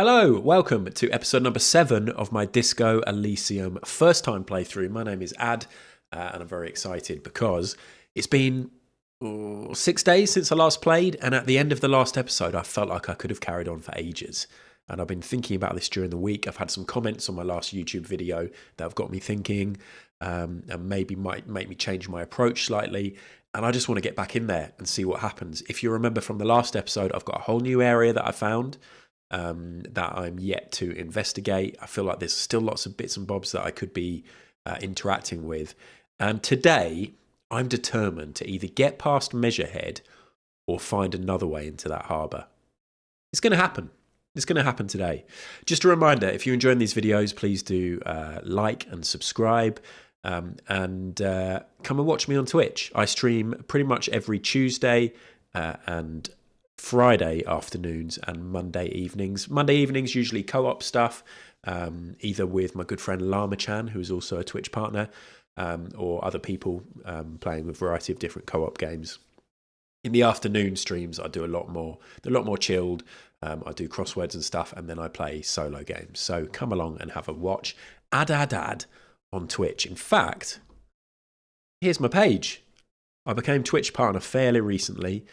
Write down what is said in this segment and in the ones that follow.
Hello, welcome to episode number 7 of my Disco Elysium first time playthrough. My name is Ad, and I'm very excited because it's been 6 days since I last played, and at the end of the last episode I felt like I could have carried on for ages. And I've been thinking about this during the week. I've had some comments on my last YouTube video that have got me thinking, and maybe might make me change my approach slightly. And I just want to get back in there and see what happens. If you remember from the last episode, I've got a whole new area that I found that I'm yet to investigate. I feel like there's still lots of bits and bobs that I could be interacting with. And today, I'm determined to either get past Measurehead or find another way into that harbour. It's going to happen. It's going to happen today. Just a reminder, if you're enjoying these videos, please do like and subscribe. And come and watch me on Twitch. I stream pretty much every Tuesday and Friday afternoons and Monday evenings. Monday evenings usually co-op stuff, either with my good friend Llama-chan, who is also a Twitch partner, or other people playing a variety of different co-op games. In the afternoon streams, I do a lot more chilled. I do crosswords and stuff, and then I play solo games. So come along and have a watch. Ad on Twitch. In fact, here's my page. I became Twitch partner fairly recently,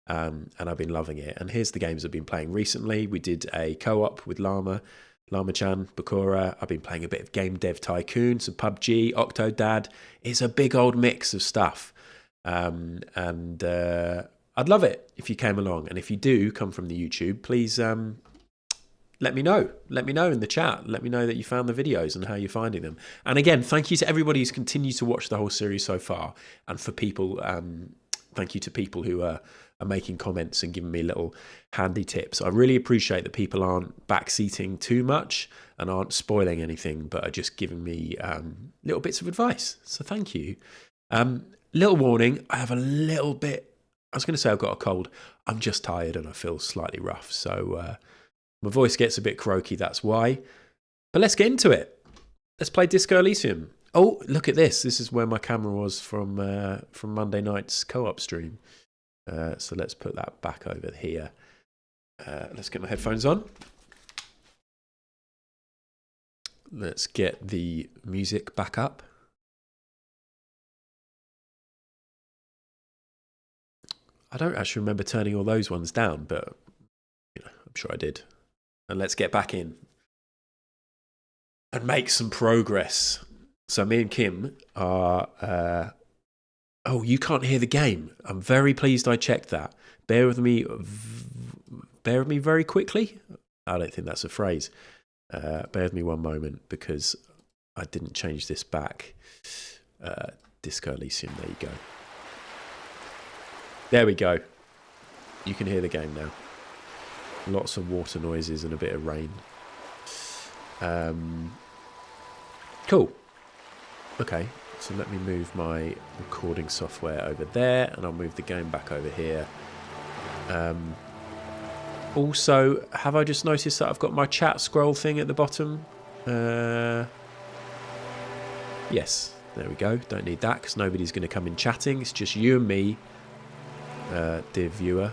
and I've been loving it. And here's the games I've been playing recently. We did a co-op with Llama-chan, Bakura. I've been playing a bit of Game Dev Tycoon, some PUBG, Octodad. It's a big old mix of stuff. And I'd love it if you came along. And if you do come from the YouTube, please let me know. Let me know in the chat. Let me know that you found the videos and how you're finding them. And again, thank you to everybody who's continued to watch the whole series so far. And for people, thank you to people who are making comments and giving me little handy tips. I really appreciate that people aren't backseating too much and aren't spoiling anything, but are just giving me little bits of advice. So thank you. Little warning, I have a little bit, I was going to say I've got a cold. I'm just tired and I feel slightly rough. So my voice gets a bit croaky, that's why. But let's get into it. Let's play Disco Elysium. Oh, look at this. This is where my camera was from Monday night's co-op stream. So let's put that back over here. Let's get my headphones on. Let's get the music back up. I don't actually remember turning all those ones down, but I'm sure I did. And let's get back in and make some progress. So me and Kim are... oh, you can't hear the game. I'm very pleased I checked that. Bear with me very quickly. I don't think that's a phrase. Bear with me one moment because I didn't change this back. Disco Elysium, there you go. There we go. You can hear the game now. Lots of water noises and a bit of rain. Cool. Okay, so let me move my recording software over there, and I'll move the game back over here. Also, have I just noticed that I've got my chat scroll thing at the bottom? Yes, there we go. Don't need that because nobody's going to come in chatting. It's just you and me, dear viewer.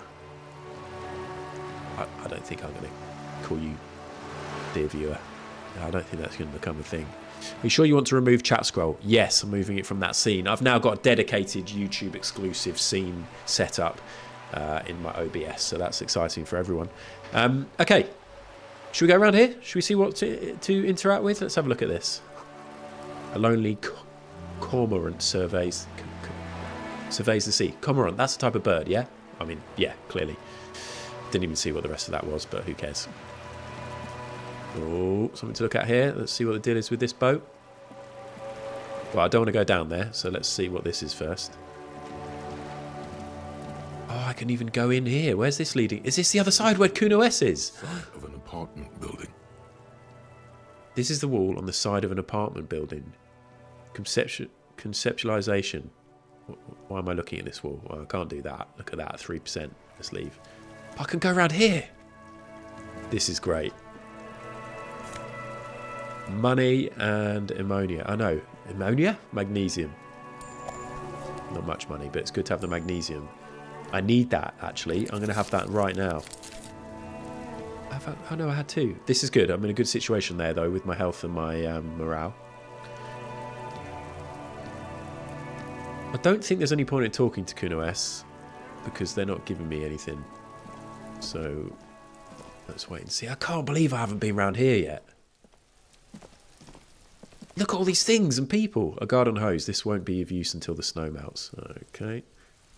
I don't think I'm going to call you dear viewer. I don't think that's going to become a thing. Are you sure you want to remove chat scroll? Yes, I'm moving it from that scene. I've now got a dedicated YouTube exclusive scene set up in my OBS, so that's exciting for everyone. Okay, should we go around here? Should we see what to interact with? Let's have a look at this. A lonely cormorant surveys the sea. Cormorant, that's a type of bird, yeah? I mean, yeah, clearly. Didn't even see what the rest of that was, but who cares? Oh, something to look at here. Let's see what the deal is with this boat. Well, I don't want to go down there, so let's see what this is first. Oh, I can even go in here. Where's this leading? Is this the other side where Kuno S is? Side of an apartment building. This is the wall on the side of an apartment building. Conceptualization. Why am I looking at this wall? Well, I can't do that. Look at that, 3%. Let's leave. I can go around here. This is great. Money and ammonia. I know. Ammonia? Magnesium. Not much money, but it's good to have the magnesium. I need that, actually. I'm going to have that right now. Have Oh no, I had two. This is good. I'm in a good situation there, though, with my health and my morale. I don't think there's any point in talking to Kuno S, because they're not giving me anything. So, let's wait and see. I can't believe I haven't been around here yet. Look at all these things and people. A garden hose. This won't be of use until the snow melts. Okay.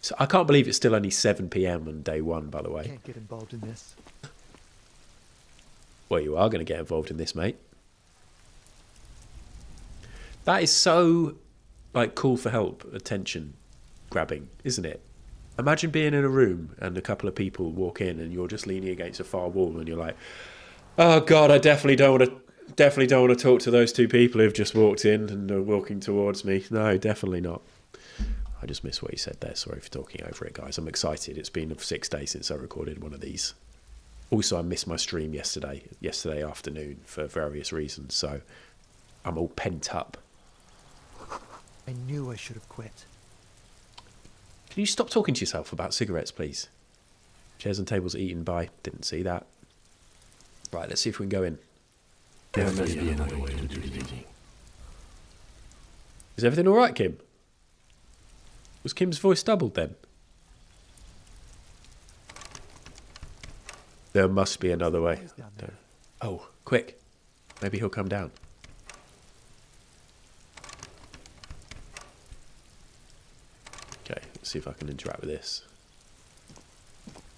So I can't believe it's still only 7 p.m. on day one, by the way. Can't get involved in this. Well, you are going to get involved in this, mate. That is so, like, call for help, attention grabbing, isn't it? Imagine being in a room and a couple of people walk in and you're just leaning against a far wall and you're like, oh God, I definitely don't want to talk to those two people who've just walked in and are walking towards me. No, definitely not. I just missed what you said there. Sorry for talking over it, guys. I'm excited. It's been 6 days since I recorded one of these. Also, I missed my stream yesterday afternoon for various reasons, so I'm all pent up. I knew I should have quit. Can you stop talking to yourself about cigarettes, please? Chairs and tables eaten by. Didn't see that. Right, let's see if we can go in. There must be another way to do it. Is everything all right, Kim? Was Kim's voice doubled then? There must be another way. Oh, quick. Maybe he'll come down. Okay, let's see if I can interact with this.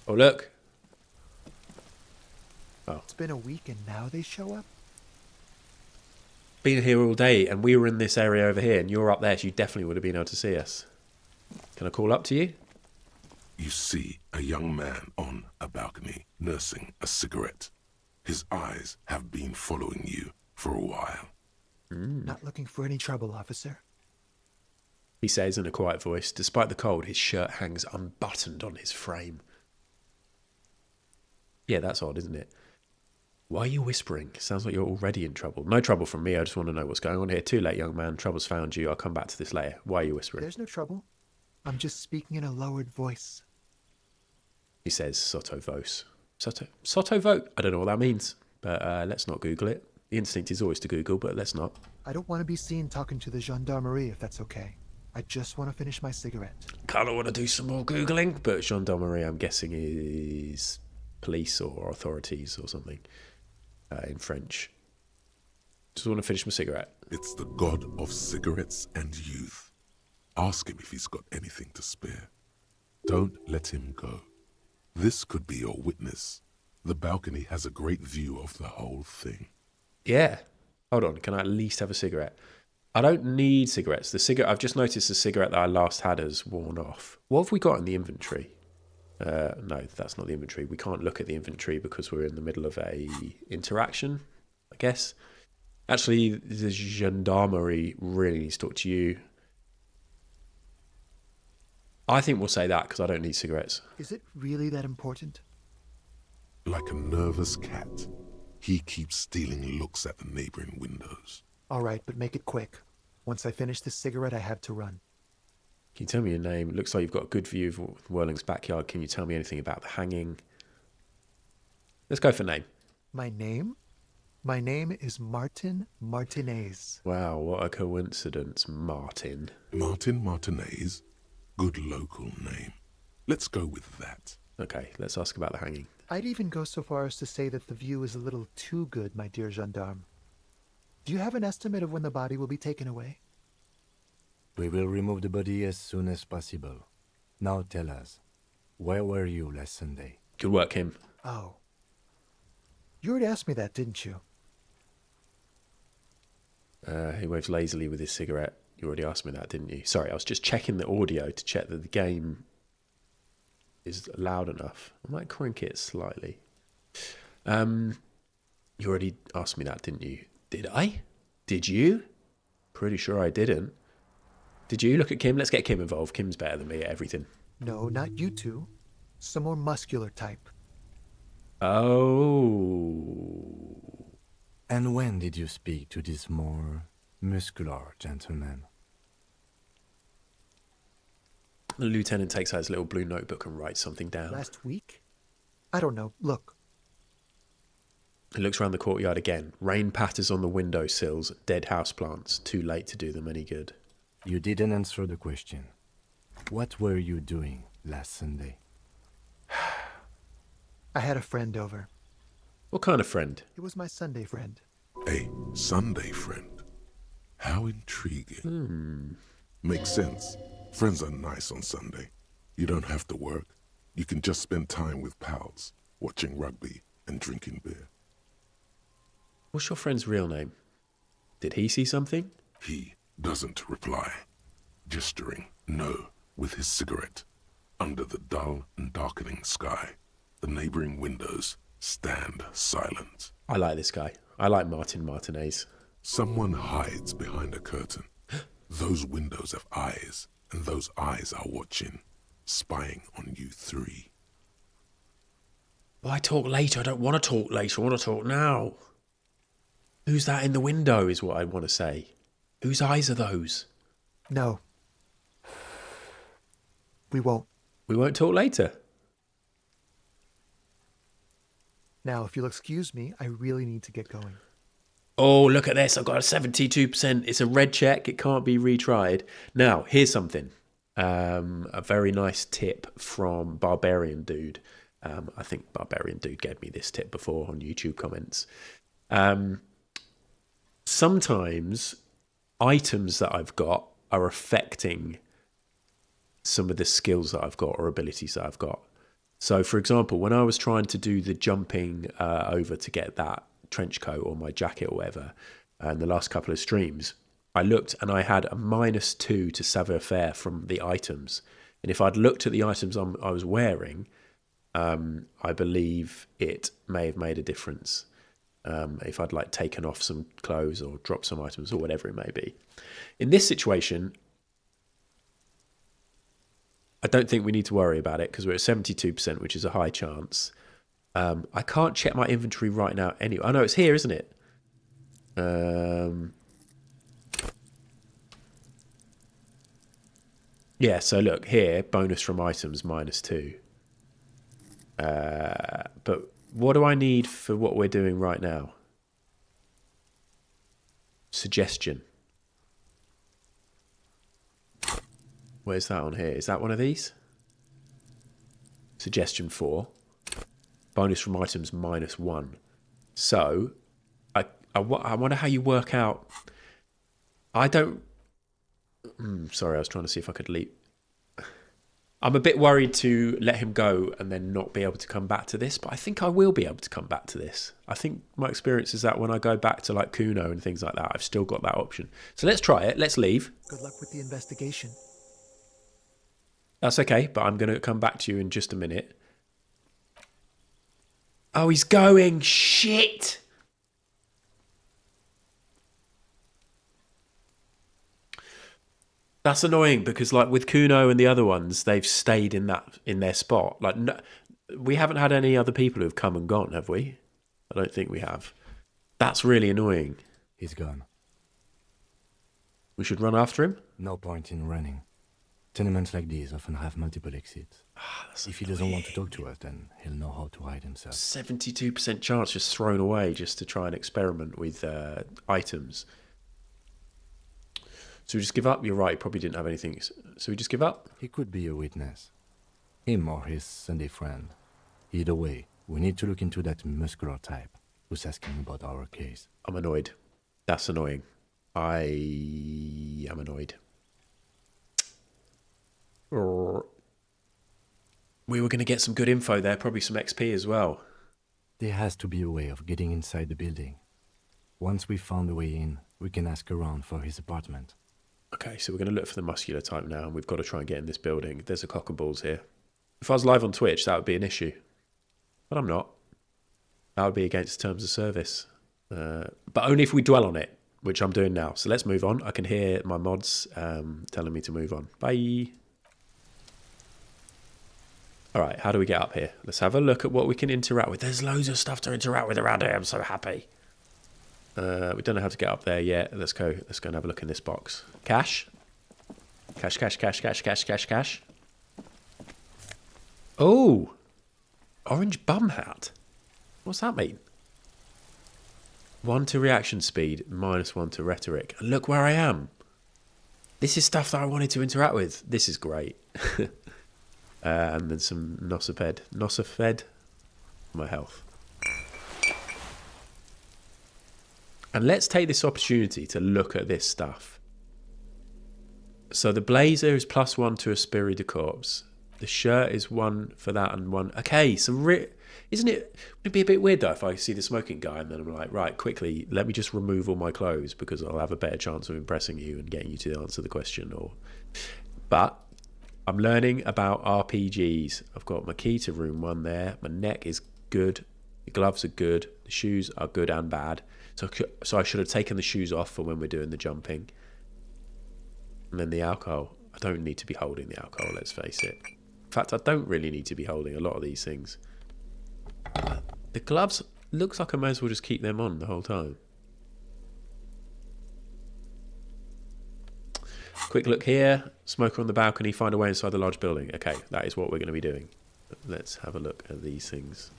Oh, look. Oh. It's been a week and now they show up? Been here all day and we were in this area over here and you're up there, so you definitely would have been able to see us. Can I call up to you? You see a young man on a balcony nursing a cigarette. His eyes have been following you for a while. Not looking for any trouble, officer. He says in a quiet voice. Despite the cold, his shirt hangs unbuttoned on his frame. Yeah, that's odd, isn't it? Why are you whispering? Sounds like you're already in trouble. No trouble from me. I just want to know what's going on here. Too late, young man. Trouble's found you. I'll come back to this later. Why are you whispering? There's no trouble. I'm just speaking in a lowered voice. He says sotto voce. Sotto vote? I don't know what that means, but let's not Google it. The instinct is always to Google, but let's not. I don't want to be seen talking to the gendarmerie if that's okay. I just want to finish my cigarette. Kind of want to do some more Googling, but gendarmerie, I'm guessing, is police or authorities or something in French. Just want to finish my cigarette. It's the god of cigarettes and youth. Ask him if he's got anything to spare. Don't let him go. This could be your witness. The balcony has a great view of the whole thing. Yeah. Hold on. Can I at least have a cigarette? I don't need cigarettes. I've just noticed the cigarette that I last had has worn off. What have we got in the inventory? No, that's not the inventory. We can't look at the inventory because we're in the middle of a interaction, I guess. Actually, the gendarmerie really needs to talk to you. I think we'll say that because I don't need cigarettes. Is it really that important? Like a nervous cat, he keeps stealing looks at the neighboring windows. All right, but make it quick. Once I finish this cigarette, I have to run. Can you tell me your name? It looks like you've got a good view of Whirling's backyard. Can you tell me anything about the hanging? Let's go for name. My name? My name is Martin Martinez. Wow, what a coincidence, Martin. Martin Martinez? Good local name. Let's go with that. Okay, let's ask about the hanging. I'd even go so far as to say that the view is a little too good, my dear gendarme. Do you have an estimate of when the body will be taken away? We will remove the body as soon as possible. Now tell us, where were you last Sunday? Good work, Kim. Oh. You already asked me that, didn't you? He waves lazily with his cigarette. You already asked me that, didn't you? Sorry, I was just checking the audio to check that the game is loud enough. I might crank it slightly. You already asked me that, didn't you? Did I? Did you? Pretty sure I didn't. Did you? Look at Kim. Let's get Kim involved. Kim's better than me at everything. No, not you two. Some more muscular type. Oh. And when did you speak to this more muscular gentleman? The lieutenant takes out his little blue notebook and writes something down. Last week? I don't know. Look. He looks around the courtyard again. Rain patters on the windowsills, dead houseplants. Too late to do them any good. You didn't answer the question. What were you doing last Sunday? I had a friend over. What kind of friend? It was my Sunday friend. A Sunday friend. How intriguing. Makes sense. Friends are nice on Sunday. You don't have to work. You can just spend time with pals, watching rugby and drinking beer. What's your friend's real name? Did he see something? He doesn't reply, gesturing no with his cigarette. Under the dull and darkening sky, the neighboring windows stand silent. I like this guy. I like Martin Martinez. Someone hides behind a curtain. Those windows have eyes, and those eyes are watching, spying on you three. Why talk later? I don't want to talk later. I want to talk now. Who's that in the window is what I want to say. Whose eyes are those? No. We won't. We won't talk later. Now, if you'll excuse me, I really need to get going. Oh, look at this. I've got a 72%. It's a red check. It can't be retried. Now, here's something. A very nice tip from Barbarian Dude. I think Barbarian Dude gave me this tip before on YouTube comments. Sometimes items that I've got are affecting some of the skills that I've got or abilities that I've got. So, for example, when I was trying to do the jumping over to get that trench coat or my jacket or whatever, in the last couple of streams, I looked and I had a -2 to savoir-faire from the items. And if I'd looked at the items I was wearing, I believe it may have made a difference. If I'd like taken off some clothes or dropped some items or whatever it may be. In this situation, I don't think we need to worry about it because we're at 72%, which is a high chance. I can't check my inventory right now anyway. I know it's here, isn't it? Yeah, so look, here, bonus from items -2. But what do I need for what we're doing right now? Suggestion. Where's that on here? Is that one of these? Suggestion 4. Bonus from items -1. So, I wonder how you work out. I don't... sorry, I was trying to see if I could leap. I'm a bit worried to let him go and then not be able to come back to this, but I think I will be able to come back to this. I think my experience is that when I go back to like Kuno and things like that, I've still got that option. So let's try it. Let's leave. Good luck with the investigation. That's okay, but I'm going to come back to you in just a minute. Oh, he's going. Shit. That's annoying because, like with Kuno and the other ones, they've stayed in their spot. Like, no, we haven't had any other people who've come and gone, have we? I don't think we have. That's really annoying. He's gone. We should run after him. No point in running. Tenements like these often have multiple exits. If he doesn't want to talk to us, then he'll know how to hide himself. 72% chance just thrown away just to try and experiment with items. So we just give up? You're right, he probably didn't have anything. So we just give up? He could be a witness. Him or his Sunday friend. Either way, we need to look into that muscular type who's asking about our case. I'm annoyed. That's annoying. I am annoyed. We were going to get some good info there, probably some XP as well. There has to be a way of getting inside the building. Once we've found a way in, we can ask around for his apartment. Okay, so we're going to look for the muscular type now, and we've got to try and get in this building. There's a cock and balls here. If I was live on Twitch, that would be an issue. But I'm not. That would be against terms of service. But only if we dwell on it, which I'm doing now. So let's move on. I can hear my mods telling me to move on. Bye. All right, how do we get up here? Let's have a look at what we can interact with. There's loads of stuff to interact with around here. I'm so happy. We don't know how to get up there yet. Let's go and have a look in this box. Cash. Cash, cash, cash, cash, cash, cash, cash. Oh! Orange bum hat. What's that mean? 1 to reaction speed, -1 to rhetoric. And look where I am. This is stuff that I wanted to interact with. This is great. And then some Nosoped. Nosoped? My health. And let's take this opportunity to look at this stuff. So the blazer is +1 to Esprit de Corps. The shirt is 1 for that and 1. Okay, so isn't it? Would it be a bit weird though if I see the smoking guy and then I'm like, right, quickly, let me just remove all my clothes because I'll have a better chance of impressing you and getting you to answer the question. But I'm learning about RPGs. I've got my key to room 1 there. My neck is good. The gloves are good. The shoes are good and bad. So I should have taken the shoes off for when we're doing the jumping. And then the alcohol. I don't need to be holding the alcohol, let's face it. In fact, I don't really need to be holding a lot of these things. The gloves, looks like I may as well just keep them on the whole time. Quick look here. Smoker on the balcony, find a way inside the large building. Okay, that is what we're going to be doing. But let's have a look at these things.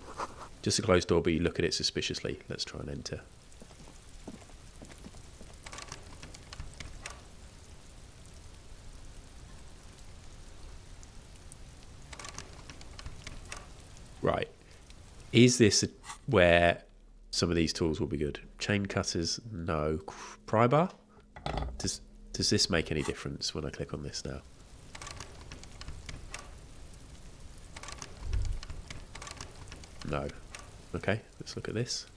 Just a closed door, but you look at it suspiciously. Let's try and enter. Right. Is this where some of these tools will be good? Chain cutters, no. Pry bar? Does this make any difference when I click on this now? No. Okay, let's look at this.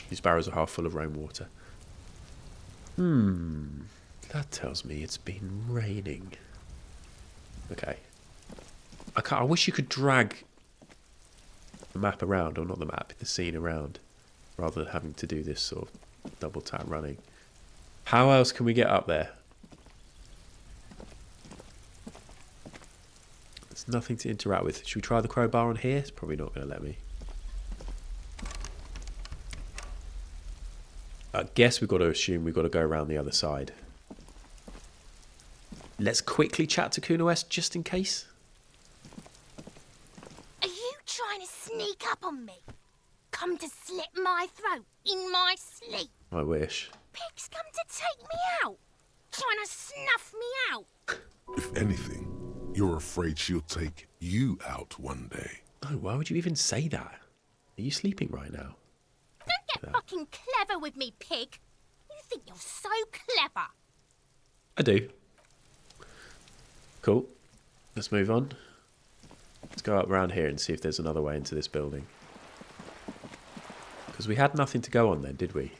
These barrels are half full of rainwater. That tells me it's been raining. Okay. I wish you could drag the map around, or not the map, the scene around, rather than having to do this sort of double tap running. How else can we get up there? There's nothing to interact with. Should we try the crowbar on here? It's probably not going to let me. I guess we've got to assume we've got to go around the other side. Let's quickly chat to Kuna West just in case. Are you trying to sneak up on me? Come to slit my throat in my sleep? I wish. Pig's come to take me out. Trying to snuff me out. If anything, you're afraid she'll take you out one day. Oh, why would you even say that? Are you sleeping right now? Don't get fucking clever with me, pig. You think you're so clever. I do. Cool. Let's move on. Let's go up around here and see if there's another way into this building. Because we had nothing to go on then, did we?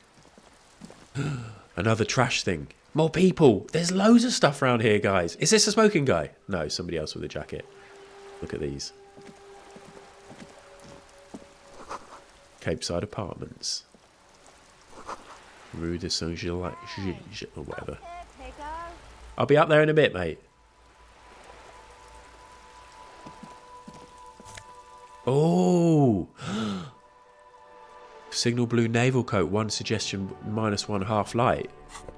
Another trash thing. More people. There's loads of stuff around here, guys. Is this a smoking guy? No, somebody else with a jacket. Look at these. Capeside Apartments. Rue de Saint-Gilles, or whatever. I'll be up there in a bit, mate. Oh! Signal blue naval coat, 1 suggestion, -1 half light.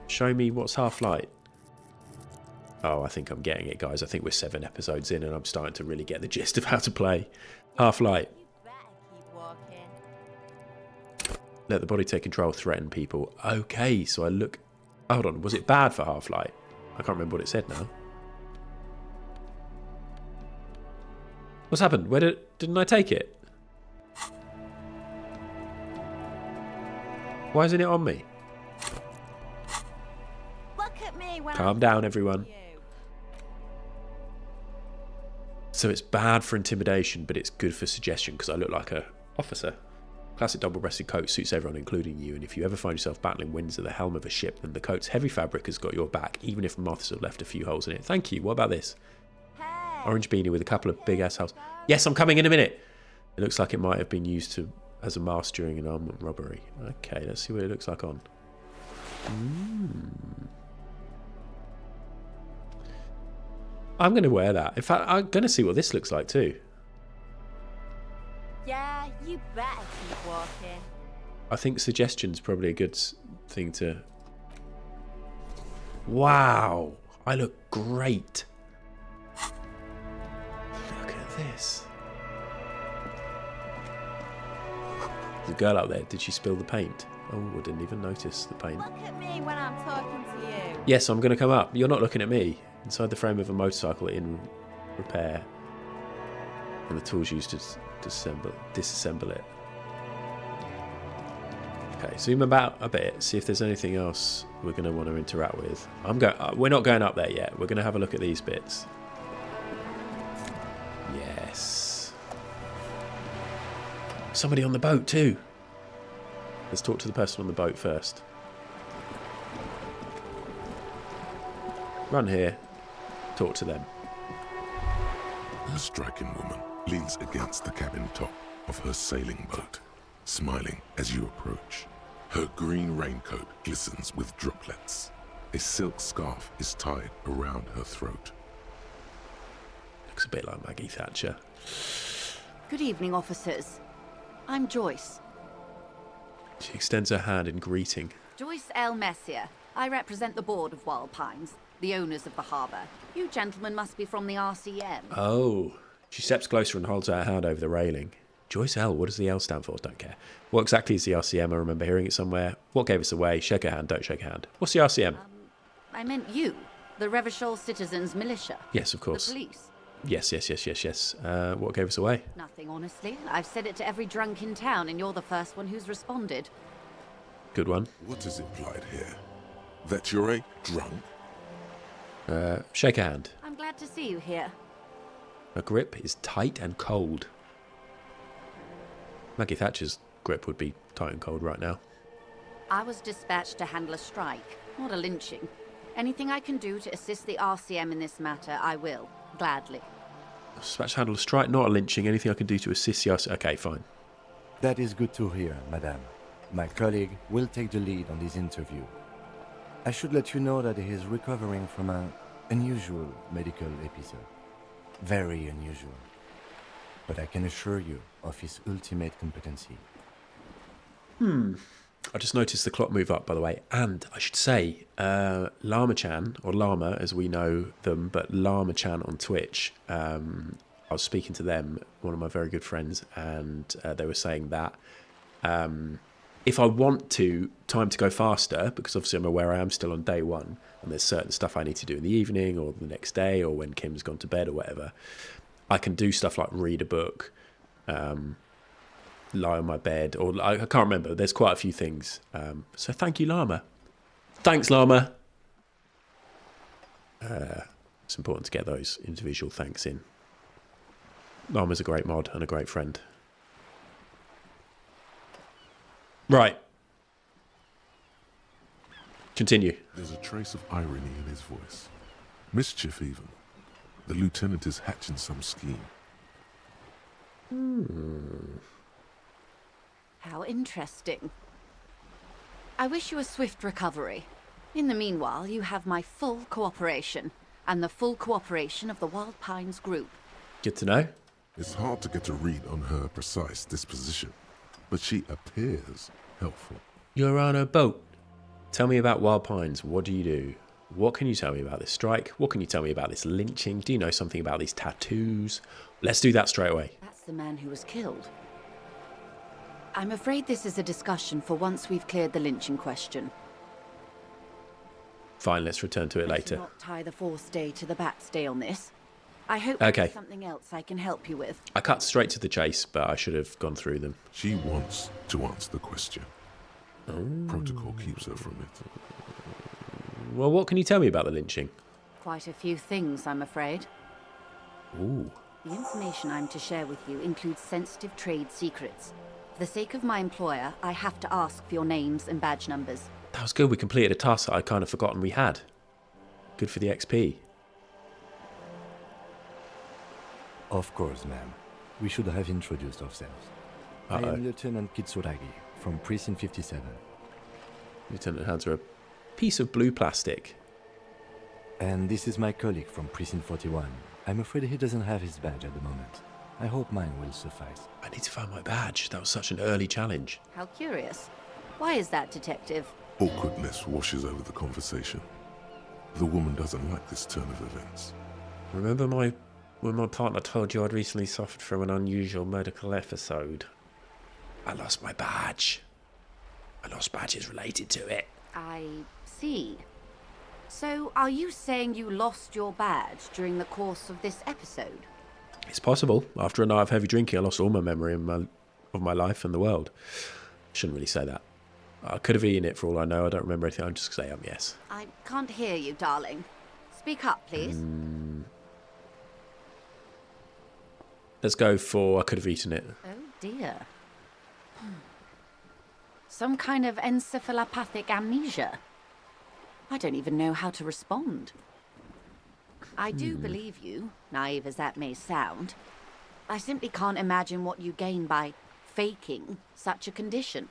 Show me what's half light. Oh, I think I'm getting it, guys. I think we're 7 episodes in and I'm starting to really get the gist of how to play. Half light. Let the body take control, threaten people. Okay, so I look... Hold on, was it bad for half light? I can't remember what it said now. What's happened? Where didn't I take it? Why isn't it on me? Look at me when Calm down, everyone. So it's bad for intimidation, but it's good for suggestion because I look like a officer. Classic double-breasted coat suits everyone, including you, and if you ever find yourself battling winds at the helm of a ship, then the coat's heavy fabric has got your back, even if moths have left a few holes in it. Thank you. What about this? Orange beanie with a couple of big-ass holes. Yes, I'm coming in a minute. It looks like it might have been used as a mask during an armed robbery. Okay, let's see what it looks like on. I'm going to wear that. In fact, I'm going to see what this looks like too. Yeah, you better keep walking. I think suggestion's probably a good thing to... Wow! I look great. Look at this. The girl out there, did she spill the paint? Oh, I didn't even notice the paint. Look at me when I'm talking to you. Yes, I'm going to come up. You're not looking at me. Inside the frame of a motorcycle in repair. And the tools used to disassemble it. Okay, zoom about a bit. See if there's anything else we're going to want to interact with. We're not going up there yet. We're going to have a look at these bits. Yes. Somebody on the boat too. Let's talk to the person on the boat first. Run here. Talk to them. A striking woman leans against the cabin top of her sailing boat, smiling as you approach. Her green raincoat glistens with droplets. A silk scarf is tied around her throat. Looks a bit like Maggie Thatcher. Good evening, officers. I'm Joyce. She extends her hand in greeting. Joyce L. Messier. I represent the board of Wild Pines, the owners of the harbour. You gentlemen must be from the RCM. Oh. She steps closer and holds her hand over the railing. Joyce L. What does the L stand for? Don't care. What exactly is the RCM? I remember hearing it somewhere. What gave us away? Shake her hand. Don't shake her hand. What's the RCM? I meant you, the Revachol Citizens Militia. Yes, of course. The police. Yes. What gave us away? Nothing, honestly. I've said it to every drunk in town, and you're the first one who's responded. Good one. What is implied here? That you're a drunk? Shake her hand. I'm glad to see you here. Her grip is tight and cold. Maggie Thatcher's grip would be tight and cold right now. I was dispatched to handle a strike, not a lynching. Anything I can do to assist the RCM in this matter, I will. Gladly. Dispatch handle a strike, not a lynching. Anything I can do to assist the RCM? Okay, fine. That is good to hear, madame. My colleague will take the lead on this interview. I should let you know that he is recovering from an unusual medical episode. Very unusual. But I can assure you of his ultimate competency. I just noticed the clock move up, by the way. And I should say, Llama-chan, or Llama as we know them, but Llama-chan on Twitch, I was speaking to them, one of my very good friends, and they were saying that if I want time to go faster, because obviously I'm aware I am still on day one, and there's certain stuff I need to do in the evening or the next day or when Kim's gone to bed or whatever, I can do stuff like read a book, lie on my bed, or I can't remember. There's quite a few things. So thank you, Llama. Thanks, Llama. It's important to get those individual thanks in. Llama's a great mod and a great friend. Right. Continue. There's a trace of irony in his voice. Mischief, even. The lieutenant is hatching some scheme. How interesting. I wish you a swift recovery. In the meanwhile, you have my full cooperation, and the full cooperation of the Wild Pines group. Good to know. It's hard to get a read on her precise disposition, but she appears helpful. You're on a boat. Tell me about Wild Pines. What do you do? What can you tell me about this strike? What can you tell me about this lynching? Do you know something about these tattoos? Let's do that straight away. That's the man who was killed. I'm afraid this is a discussion for once we've cleared the lynching question. Fine, let's return to it Let's later. not tie the fourth day to the bat's day on this. I hope Okay. there's something else I can help you with. I cut straight to the chase, but I should have gone through them. She wants to answer the question. Protocol keeps her from it. Well, what can you tell me about the lynching? Quite a few things, I'm afraid. Ooh. The information I'm to share with you includes sensitive trade secrets. For the sake of my employer, I have to ask for your names and badge numbers. That was good. We completed a task that I'd kind of forgotten we had. Good for the XP. Of course, ma'am. We should have introduced ourselves. I am Lieutenant Kitsuragi from Precinct 57. Lieutenant hands her a piece of blue plastic. And this is my colleague from Precinct 41. I'm afraid he doesn't have his badge at the moment. I hope mine will suffice. I need to find my badge. That was such an early challenge. How curious. Why is that, Detective? Awkwardness washes over the conversation. The woman doesn't like this turn of events. Remember when my partner told you I'd recently suffered from an unusual medical episode? I lost my badge. My lost badge is related to it. I see. So, are you saying you lost your badge during the course of this episode? It's possible. After a night of heavy drinking, I lost all my memory of my life and the world. Shouldn't really say that. I could have eaten it for all I know. I don't remember anything. I'm just going to say yes. I can't hear you, darling. Speak up, please. Let's go for I could have eaten it. Oh, dear. Some kind of encephalopathic amnesia. I don't even know how to respond. I do believe you, naive as that may sound. I simply can't imagine what you gain by faking such a condition.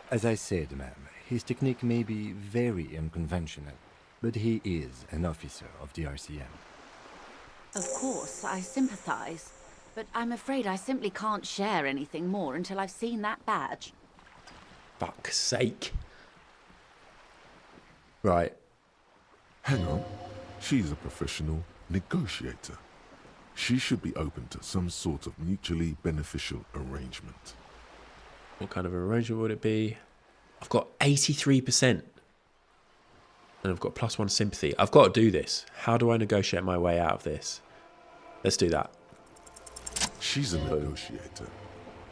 As I said, ma'am, his technique may be very unconventional, but he is an officer of the RCM. Of course, I sympathize, but I'm afraid I simply can't share anything more until I've seen that badge. Fuck's sake. Right. Hang on. She's a professional negotiator. She should be open to some sort of mutually beneficial arrangement. What kind of arrangement would it be? I've got 83%. And I've got +1 sympathy. I've got to do this. How do I negotiate my way out of this? Let's do that. She's a negotiator.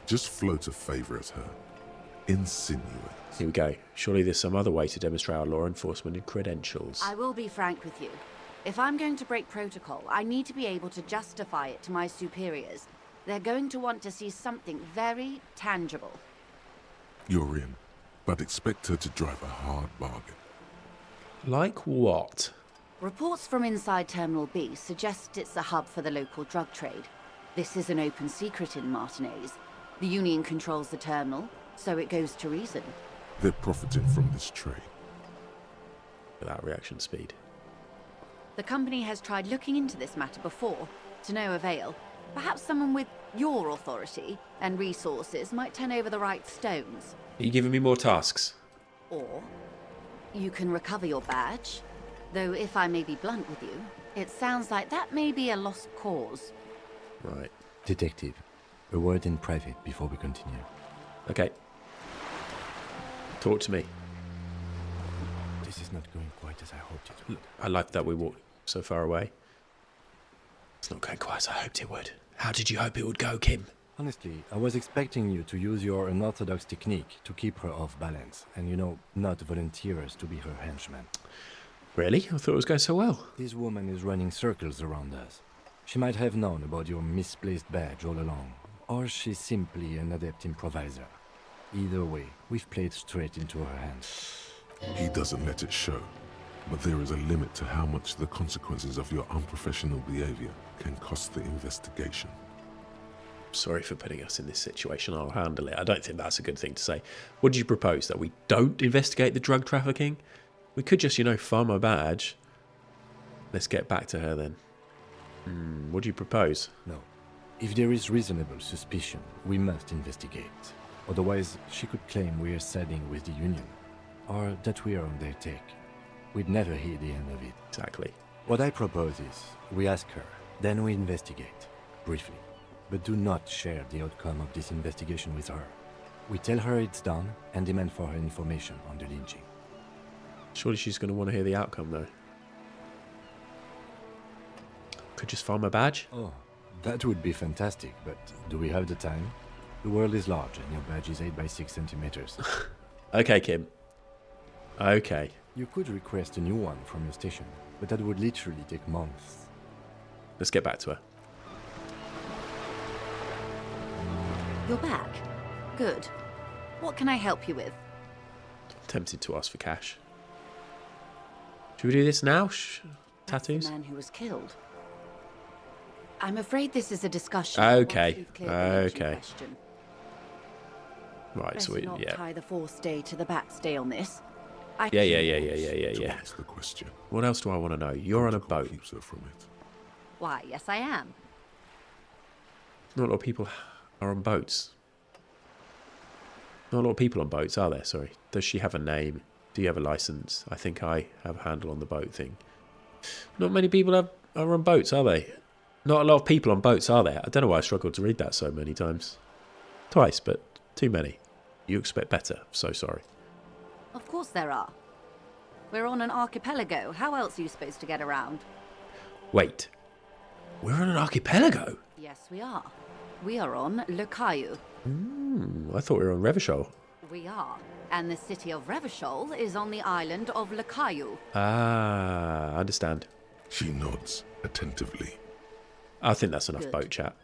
Just float a favor at her. Insinuate. Here we go. Surely there's some other way to demonstrate our law enforcement credentials. I will be frank with you. If I'm going to break protocol, I need to be able to justify it to my superiors. They're going to want to see something very tangible. You're in, but expect her to drive a hard bargain. Like what? Reports from inside Terminal B suggest it's a hub for the local drug trade. This is an open secret in Martinez. The Union controls the terminal, so it goes to reason. They're profiting from this trade. Without reaction speed. The company has tried looking into this matter before, to no avail. Perhaps someone with your authority and resources might turn over the right stones. Are you giving me more tasks? Or you can recover your badge. Though if I may be blunt with you, it sounds like that may be a lost cause. Right. Detective, a word in private before we continue. Okay. Talk to me. This is not going quite as I hoped it would. I like that we walked so far away. It's not going quite as I hoped it would. How did you hope it would go, Kim? Honestly, I was expecting you to use your unorthodox technique to keep her off balance, and not volunteer us to be her henchman. Really? I thought it was going so well. This woman is running circles around us. She might have known about your misplaced badge all along, or she's simply an adept improviser. Either way, we've played straight into her hands. He doesn't let it show, but there is a limit to how much the consequences of your unprofessional behavior can cost the investigation. Sorry for putting us in this situation. I'll handle it. I don't think that's a good thing to say. What do you propose? That we don't investigate the drug trafficking? We could just, find my badge. Let's get back to her then. What do you propose? No. If there is reasonable suspicion, we must investigate. Otherwise, she could claim we're siding with the Union, or that we're on their take. We'd never hear the end of it. Exactly. What I propose is, we ask her, then we investigate, briefly. But do not share the outcome of this investigation with her. We tell her it's done and demand for her information on the lynching. Surely she's going to want to hear the outcome, though. Could just find my badge? Oh, that would be fantastic, but do we have the time? The world is large and your badge is 8 by 6 centimeters. Okay, Kim. Okay. You could request a new one from your station, but that would literally take months. Let's get back to her. You're back. Good. What can I help you with? Tempted to ask for cash. Should we do this now? That's Tattoos? the man who was killed. I'm afraid this is a discussion. Okay, once we've cleared the lynching okay. question. Right, Better so we, not yeah. tie the fourth day to the back stay on this. Yeah. To ask the question. What else do I want to know? You're on a Protocol boat. keeps her from it. Why, yes I am. Not a lot of people are on boats. Not a lot of people on boats, are there? Sorry. Does she have a name? Do you have a license? I think I have a handle on the boat thing. Not many people are on boats, are they? Not a lot of people on boats, are there? I don't know why I struggled to read that so many times. Twice, but Too many. You expect better. So sorry. Of course there are. We're on an archipelago. How else are you supposed to get around? Wait. We're on an archipelago? Yes, we are. We are on Le Caillou. I thought we were on Revachol. We are. And the city of Revachol is on the island of Le Caillou. Ah, I understand. She nods attentively. I think that's enough Good. boat chat.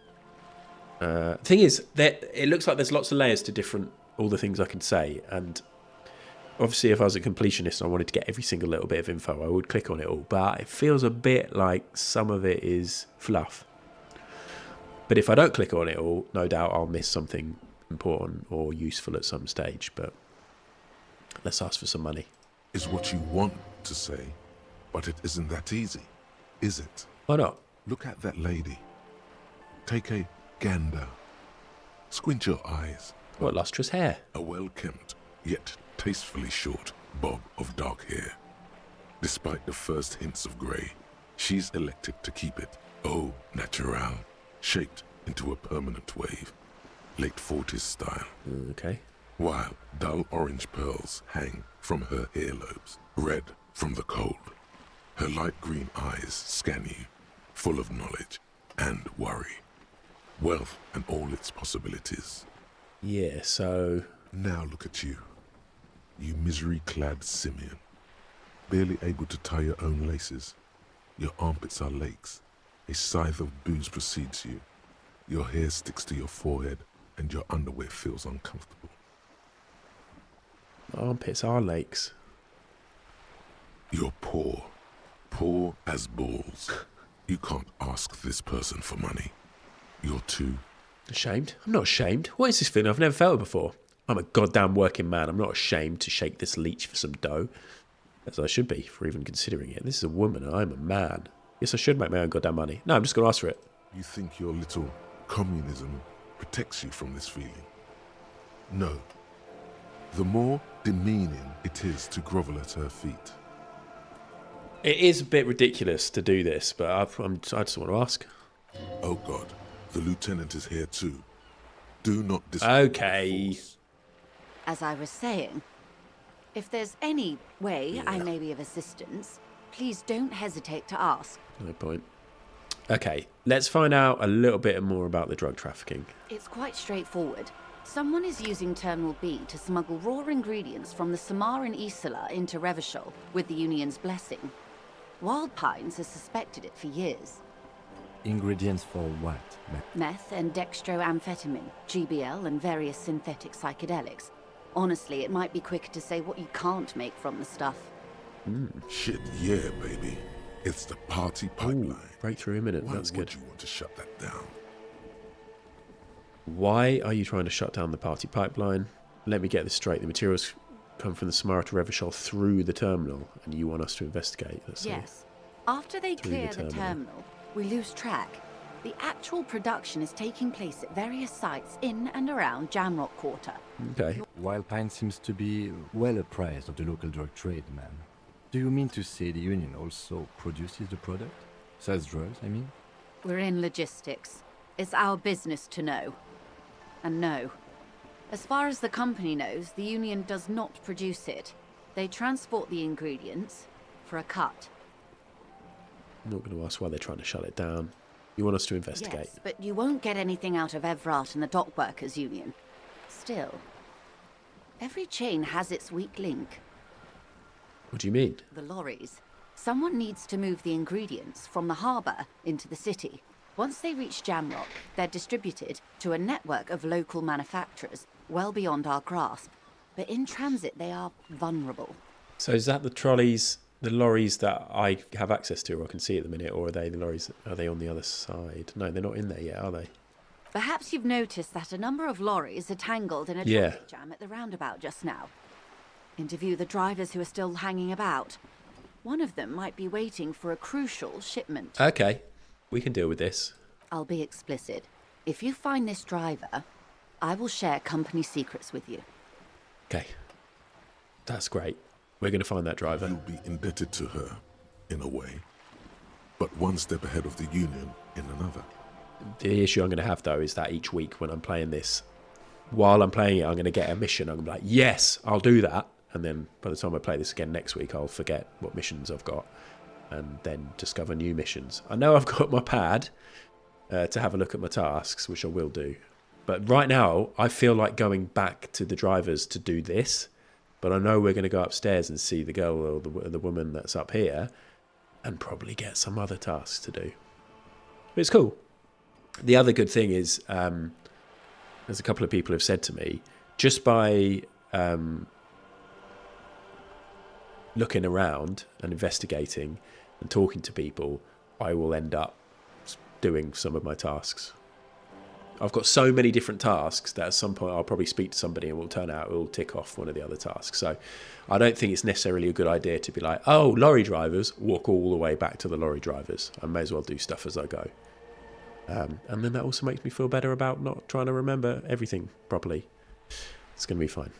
Thing is, it looks like there's lots of layers to all the things I can say, and obviously if I was a completionist and I wanted to get every single little bit of info, I would click on it all, but it feels a bit like some of it is fluff. But if I don't click on it all, no doubt I'll miss something important or useful at some stage, but let's ask for some money. Is what you want to say, but it isn't that easy, is it? Why not? Look at that lady. Take a gander. Squint your eyes. What lustrous hair. A well-kempt, yet tastefully short bob of dark hair. Despite the first hints of grey, she's elected to keep it au naturel, shaped into a permanent wave, late 40s style. Okay. While dull orange pearls hang from her earlobes, red from the cold. Her light green eyes scan you, full of knowledge and worry. Wealth and all its possibilities. Yeah, so... Now look at you. You misery-clad simian. Barely able to tie your own laces. Your armpits are lakes. A scythe of booze precedes you. Your hair sticks to your forehead and your underwear feels uncomfortable. Armpits are lakes. You're poor. Poor as balls. You can't ask this person for money. You're too... Ashamed? I'm not ashamed. What is this feeling? I've never felt it before. I'm a goddamn working man. I'm not ashamed to shake this leech for some dough. As I should be, for even considering it. This is a woman and I'm a man. Yes, I should make my own goddamn money. No, I'm just going to ask for it. You think your little communism protects you from this feeling? No. The more demeaning it is to grovel at her feet. It is a bit ridiculous to do this, but I just want to ask. Oh God, the lieutenant is here too. Do not Okay. As I was saying, if there's any way I may be of assistance, please don't hesitate to ask. No point. Okay, let's find out a little bit more about the drug trafficking. It's quite straightforward. Someone is using Terminal B to smuggle raw ingredients from the Samar and Isola into Revachol with the Union's blessing. Wild Pines has suspected it for years. Ingredients for what? Meth and dextroamphetamine, GBL and various synthetic psychedelics. Honestly, it might be quicker to say what you can't make from the stuff. Shit, yeah, baby. It's the party pipeline. Breakthrough imminent, Why that's would good. you want to shut that down? Why are you trying to shut down the party pipeline? Let me get this straight. The materials come from the Samara to Revachol through the terminal, and you want us to investigate. Let's see. Yes. After they Through clear the the terminal. terminal, we lose track. The actual production is taking place at various sites in and around Jamrock Quarter. Okay. Wild Pine seems to be well apprised of the local drug trade, man. Do you mean to say the Union also produces the product? Sells drugs, I mean? We're in logistics. It's our business to know. And no. As far as the company knows, the Union does not produce it. They transport the ingredients for a cut. I'm not going to ask why they're trying to shut it down. You want us to investigate. Yes, but you won't get anything out of Evrat and the Dock Workers Union. Still, every chain has its weak link. What do you mean? The lorries. Someone needs to move the ingredients from the harbour into the city. Once they reach Jamrock, they're distributed to a network of local manufacturers well beyond our grasp. But in transit, they are vulnerable. So is that the trolleys, the lorries that I have access to or I can see at the minute, or are they the lorries, are they on the other side? No, they're not in there yet, are they? Perhaps you've noticed that a number of lorries are tangled in a Yeah. traffic jam at the roundabout just now. Interview the drivers who are still hanging about. One of them might be waiting for a crucial shipment. Okay, we can deal with this. I'll be explicit. If you find this driver, I will share company secrets with you. Okay, that's great. We're going to find that driver. You'll be indebted to her, in a way. But one step ahead of the Union in another. The issue I'm going to have, though, is that each week when I'm playing this, while I'm playing it, I'm going to get a mission. I'm going to be like, yes, I'll do that. And then by the time I play this again next week, I'll forget what missions I've got and then discover new missions. I know I've got my pad to have a look at my tasks, which I will do. But right now, I feel like going back to the drivers to do this. But I know we're going to go upstairs and see the girl or the woman that's up here and probably get some other tasks to do. But it's cool. The other good thing is, there's a couple of people have said to me, just by looking around and investigating and talking to people, I will end up doing some of my tasks. I've got so many different tasks that at some point I'll probably speak to somebody and it will tick off one of the other tasks. So I don't think it's necessarily a good idea to be like, oh, lorry drivers, walk all the way back to the lorry drivers. I may as well do stuff as I go. And then that also makes me feel better about not trying to remember everything properly. It's going to be fine.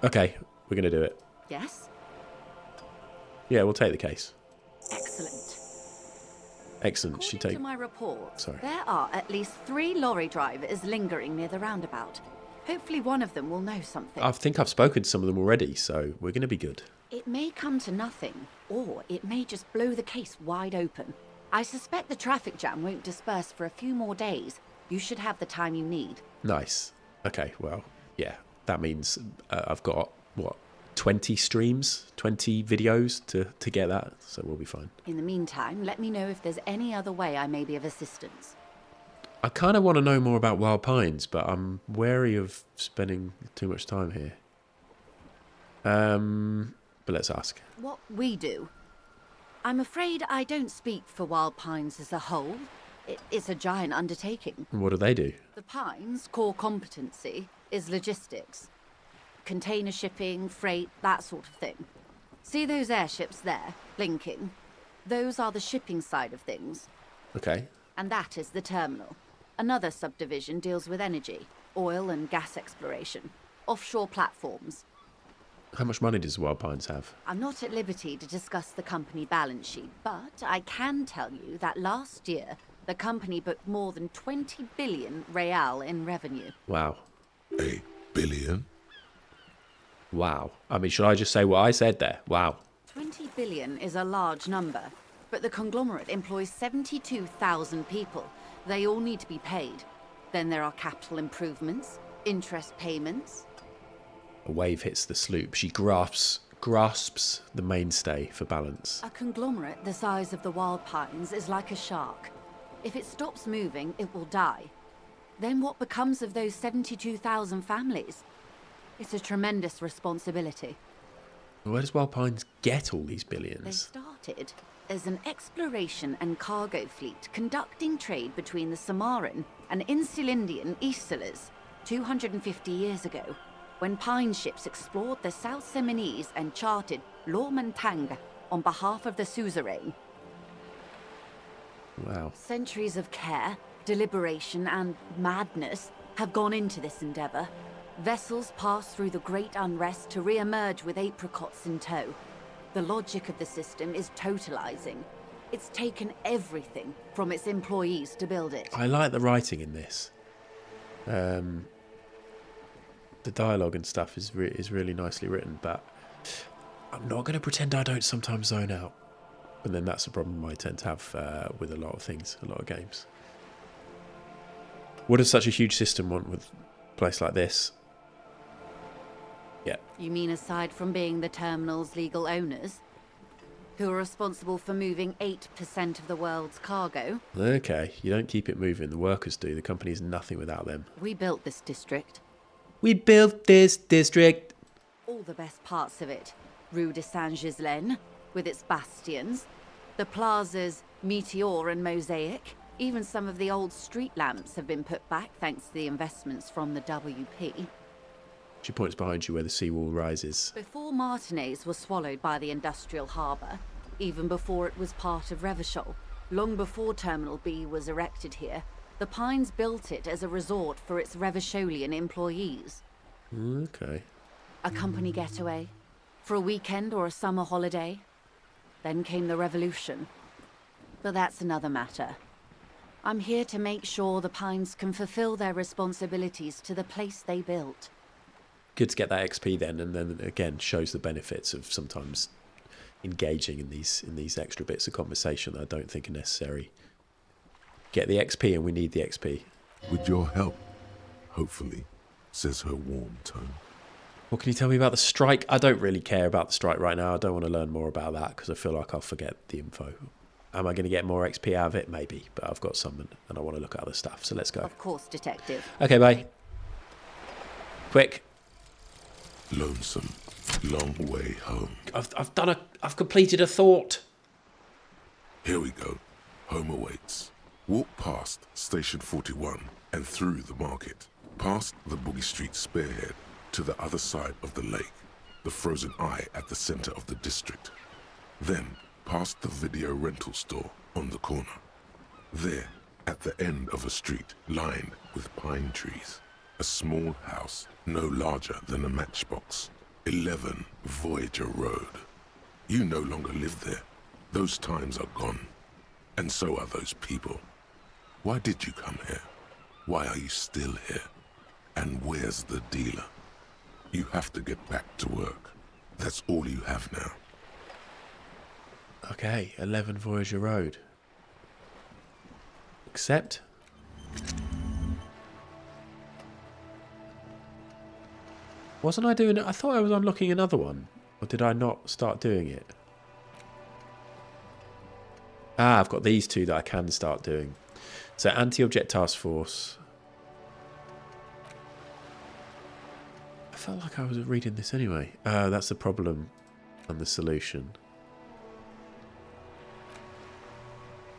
Okay, we're going to do it. Yes? Yeah, we'll take the case. Excellent. Excellent. According to my report, Sorry. there are at least 3 lorry drivers lingering near the roundabout. Hopefully one of them will know something. I think I've spoken to some of them already, so we're going to be good. It may come to nothing, or it may just blow the case wide open. I suspect the traffic jam won't disperse for a few more days. You should have the time you need. Nice. Okay, well, yeah. That means I've got, 20 streams, 20 videos to get that, so we'll be fine. In the meantime, let me know if there's any other way I may be of assistance. I kind of want to know more about Wild Pines, but I'm wary of spending too much time here. But let's ask. What we do? I'm afraid I don't speak for Wild Pines as a whole. It's a giant undertaking. What do they do? The Pines' core competency is logistics. Container shipping, freight, that sort of thing. See those airships there, blinking? Those are the shipping side of things. Okay. And that is the terminal. Another subdivision deals with energy, oil and gas exploration, offshore platforms. How much money does Wild Pines have? I'm not at liberty to discuss the company balance sheet, but I can tell you that last year, the company booked more than 20 billion real in revenue. Wow. A billion? Wow. I mean, should I just say what I said there? Wow. 20 billion is a large number, but the conglomerate employs 72,000 people. They all need to be paid. Then there are capital improvements, interest payments. A wave hits the sloop. She grasps the mainstay for balance. A conglomerate the size of the Wild Pines is like a shark. If it stops moving, it will die. Then what becomes of those 72,000 families? It's a tremendous responsibility. Where does Wild Pines get all these They billions? started as an exploration and cargo fleet conducting trade between the Samaran and Insulindian Isolas 250 years ago, when pine ships explored the South Seminese and charted Lomantang on behalf of the suzerain. Wow. Centuries of care, deliberation, and madness have gone into this endeavor. Vessels pass through the great unrest to re-emerge with apricots in tow. The logic of the system is totalizing. It's taken everything from its employees to build it. I like the writing in this. The dialogue and stuff is really nicely written, but I'm not going to pretend I don't sometimes zone out. And then that's the problem I tend to have with a lot of things, a lot of games. What does such a huge system want with a place like this? Yeah. You mean aside from being the terminal's legal owners, who are responsible for moving 8% of the world's cargo? Okay, you don't keep it moving. The workers do. The company is nothing without them. We built this district. We built this district. All the best parts of it. Rue de Saint-Ghislain, with its bastions. The plazas Meteor and Mosaic. Even some of the old street lamps have been put back thanks to the investments from the WP. She points behind you where the seawall rises. Before Martinez was swallowed by the industrial harbour, even before it was part of Revachol, long before Terminal B was erected here, the Pines built it as a resort for its Revacholian employees. Okay. A company getaway, for a weekend or a summer holiday. Then came the revolution. But that's another matter. I'm here to make sure the Pines can fulfill their responsibilities to the place they built. Good to get that XP then, and then again shows the benefits of sometimes engaging in these extra bits of conversation that I don't think are necessary. Get the XP, and we need the XP. With your help, hopefully, says her warm tone. What can you tell me about the strike? I don't really care about the strike right now. I don't want to learn more about that because I feel like I'll forget the info. Am I going to get more XP out of it? Maybe, but I've got some and I want to look at other stuff, so let's go. Of course, Detective. Okay, bye. Quick. Lonesome, long way home. I've completed a thought. Here we go. Home awaits. Walk past Station 41 and through the market, past the Boogie Street spearhead to the other side of the lake, the frozen eye at the center of the district. Then past the video rental store on the corner. There, at the end of a street lined with pine trees, a small house no larger than a matchbox. 11 Voyager Road. You no longer live there. Those times are gone. And so are those people. Why did you come here? Why are you still here? And where's the dealer? You have to get back to work. That's all you have now. Okay, 11 Voyager Road. Accept. Wasn't I doing it? I thought I was unlocking another one. Or did I not start doing it? Ah, I've got these two that I can start doing. So anti-object task force. I felt like I was reading this anyway. That's the problem and the solution.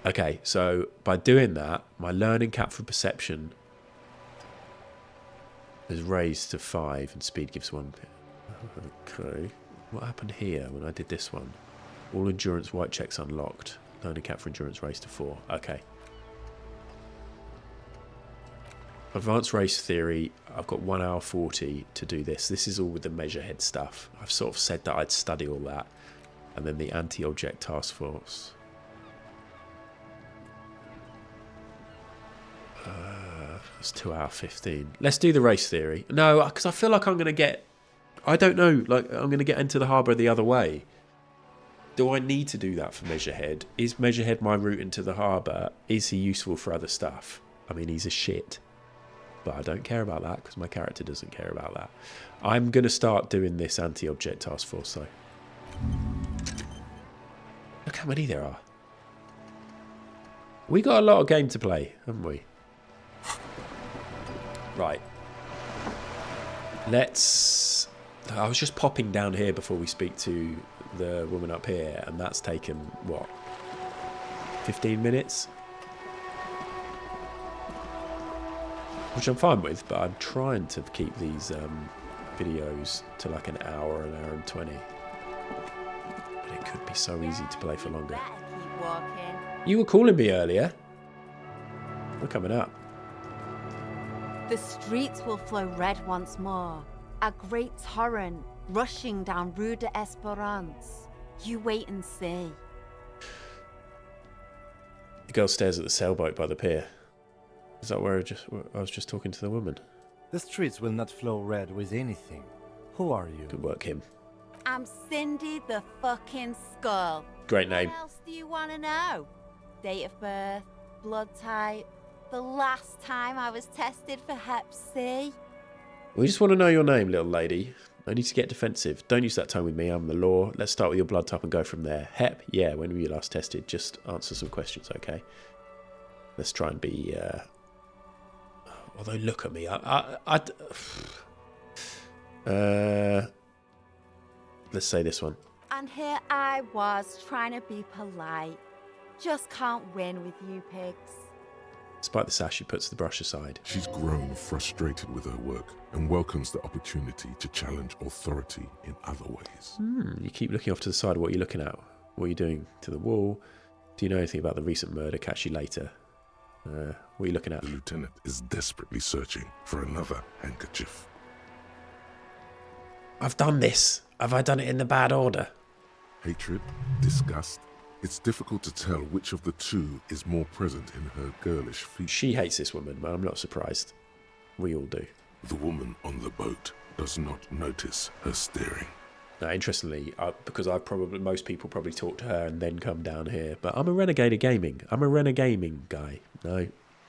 Okay, so by doing that, my learning cap for perception is raised to 5 and speed gives 1. Okay, what happened here when I did this one? All endurance white checks unlocked. Learning cap for endurance raised to 4. Okay. Advanced race theory, I've got 1 hour 40 to do this. This is all with the measure head stuff. I've sort of said that I'd study all that. And then the anti-object task force. That's 2 hour 15. Let's do the race theory. No, because I feel like I'm going to get... I don't know, like I'm going to get into the harbour the other way. Do I need to do that for Measurehead? Is Measurehead my route into the harbour? Is he useful for other stuff? I mean, he's a shit. But I don't care about that because my character doesn't care about that. I'm going to start doing this anti-object task force, though. Look how many there are. We got a lot of game to play, haven't we? Right. Let's... I was just popping down here before we speak to the woman up here, and that's taken, what, 15 minutes? Which I'm fine with, but I'm trying to keep these videos to like an hour and 20. But it could be so easy to play for longer. Keep walking. You were calling me earlier. We're coming up. The streets will flow red once more. A great torrent rushing down Rue de Esperance. You wait and see. The girl stares at the sailboat by the pier. Is that where I was just talking to the woman? The streets will not flow red with anything. Who are you? Good work, him. I'm Cindy the fucking Skull. Great name. What else do you want to know? Date of birth, blood type, the last time I was tested for Hep C. We just want to know your name, little lady. No need to get defensive. Don't use that tone with me. I'm the law. Let's start with your blood type and go from there. Hep? Yeah, when were you last tested? Just answer some questions, okay? Let's try and be... Although, look at me. Let's say this one. And here I was trying to be polite. Just can't win with you pigs. Despite the sash, she puts the brush aside. She's grown frustrated with her work and welcomes the opportunity to challenge authority in other ways. You keep looking off to the side. What are you looking at? What are you doing to the wall? Do you know anything about the recent murder? Catch you later. What are you looking at? The lieutenant is desperately searching for another handkerchief. I've done this. Have I done it in the bad order? Hatred, disgust, It's difficult to tell which of the two is more present in her girlish features. She hates this woman, but I'm not surprised. We all do. The woman on the boat does not notice her staring. Now, interestingly, because most people probably talk to her and then come down here, but I'm a renegade of gaming. I'm a renegade guy. No.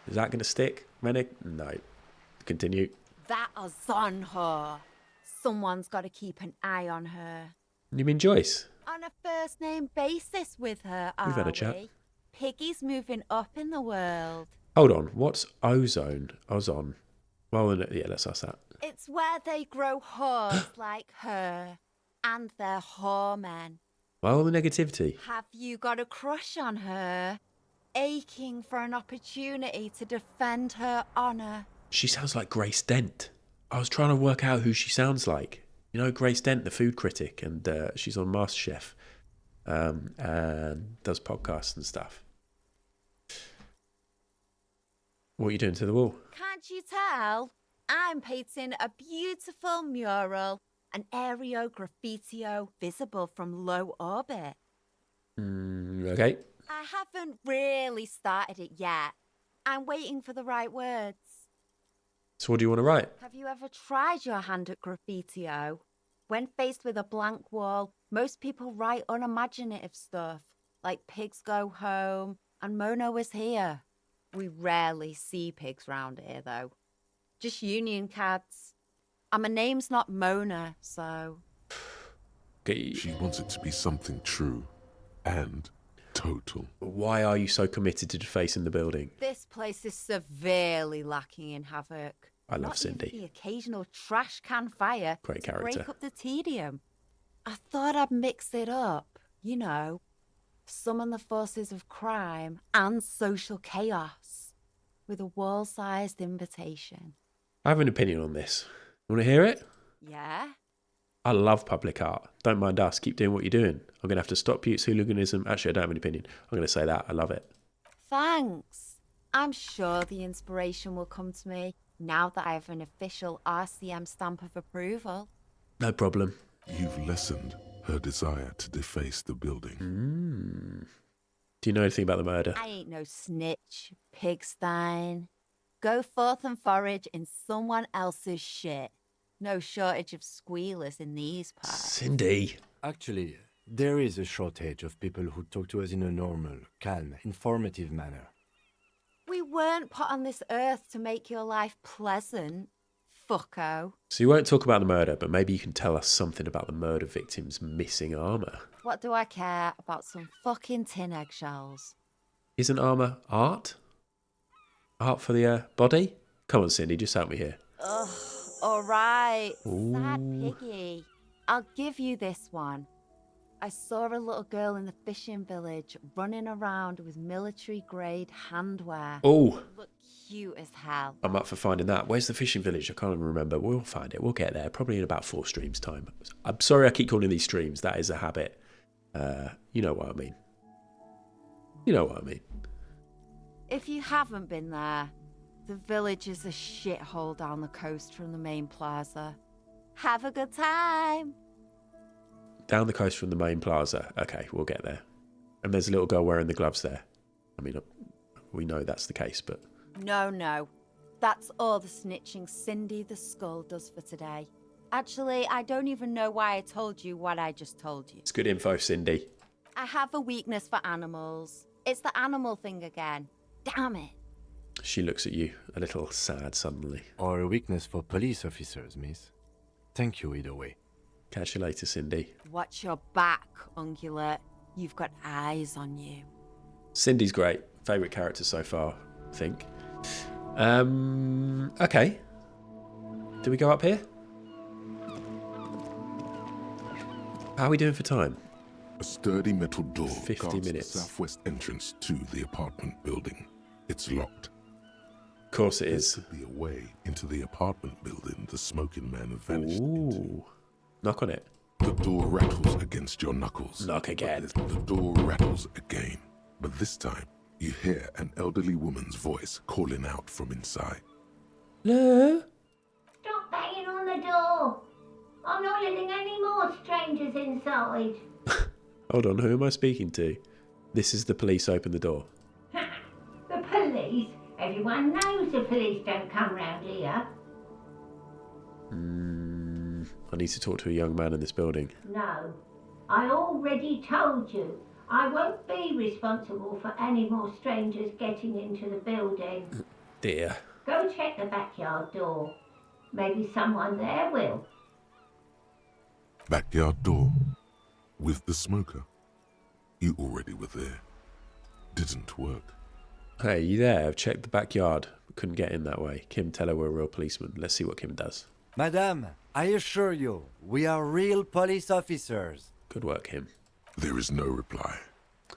Is that going to stick? No. Continue. That is on her. Someone's got to keep an eye on her. You mean Joyce? On a first name basis with her, We've had a chat. we? Piggy's moving up in the world. Hold on. What's ozone? Ozone. Well, yeah, let's ask that. It's where they grow whores like her. And they're whoremen. Well, the negativity. Have you got a crush on her? Aching for an opportunity to defend her honour. She sounds like Grace Dent. I was trying to work out who she sounds like. You know, Grace Dent, the food critic, and she's on MasterChef and does podcasts and stuff. What are you doing to the wall? Can't you tell? I'm painting a beautiful mural, an aereo graffitio visible from low orbit. Okay. I haven't really started it yet. I'm waiting for the right words. So what do you want to write? Have you ever tried your hand at graffitio? When faced with a blank wall, most people write unimaginative stuff, like pigs go home and Mono is here. We rarely see pigs round here, though. Just union cards. And my name's not Mona, so... Okay. She wants it to be something true and total. Why are you so committed to defacing the building? This place is severely lacking in havoc. I love Not Cindy. even the occasional trash can fire Great to character. break up the tedium. I thought I'd mix it up, you know, summon the forces of crime and social chaos with a wall-sized invitation. I have an opinion on this. Want to hear it? Yeah? I love public art. Don't mind us. Keep doing what you're doing. I'm going to have to stop Buttes hooliganism. Actually, I don't have an opinion. I'm going to say that. I love it. Thanks. I'm sure the inspiration will come to me now that I have an official RCM stamp of approval. No problem. You've lessened her desire to deface the building. Do you know anything about the murder? I ain't no snitch, pigstein. Go forth and forage in someone else's shit. No shortage of squealers in these parts. Cindy. Actually, there is a shortage of people who talk to us in a normal, calm, informative manner. We weren't put on this earth to make your life pleasant, fucko. So you won't talk about the murder, but maybe you can tell us something about the murder victim's missing armour. What do I care about some fucking tin eggshells? Isn't armour art? Art for the body? Come on, Cindy, just help me here. Ugh, alright. Sad Ooh. piggy. I'll give you this one. I saw a little girl in the fishing village running around with military-grade handwear. Oh, Look cute as hell. I'm up for finding that. Where's the fishing village? I can't even remember. We'll find it. We'll get there. Probably in about 4 streams' time. I'm sorry I keep calling these streams. That is a habit. You know what I mean. You know what I mean. If you haven't been there, the village is a shithole down the coast from the main plaza. Have a good time. Down the coast from the main plaza. Okay, we'll get there. And there's a little girl wearing the gloves there. I mean, we know that's the case, but... No. That's all the snitching Cindy the Skull does for today. Actually, I don't even know why I told you what I just told you. It's good info, Cindy. I have a weakness for animals. It's the animal thing again. Damn it. She looks at you, a little sad suddenly. Or a weakness for police officers, miss. Thank you either way. Catch you later, Cindy. Watch your back, Ungulate. You've got eyes on you. Cindy's great. Favourite character so far, I think. Okay. Do we go up here? How are we doing for time? A sturdy metal door 50 guards minutes. the southwest entrance to the apartment building. It's locked. Of course it This is. could be a way into the apartment building the smoking man vanished into. Ooh. Knock on it. The door rattles against your knuckles. Knock again. But the door rattles again. But this time, you hear an elderly woman's voice calling out from inside. Hello? Stop banging on the door. I'm not letting any more strangers inside. Hold on, who am I speaking to? This is the police. Open the door. The police? Everyone knows the police don't come round here. I need to talk to a young man in this building. No. I already told you. I won't be responsible for any more strangers getting into the building. Dear. Go check the backyard door. Maybe someone there will. Backyard door. With the smoker. You already were there. Didn't work. Hey, you there? I've checked the backyard. Couldn't get in that way. Kim, tell her we're a real policeman. Let's see what Kim does. Madame, I assure you, we are real police officers. Good work, Kim. There is no reply.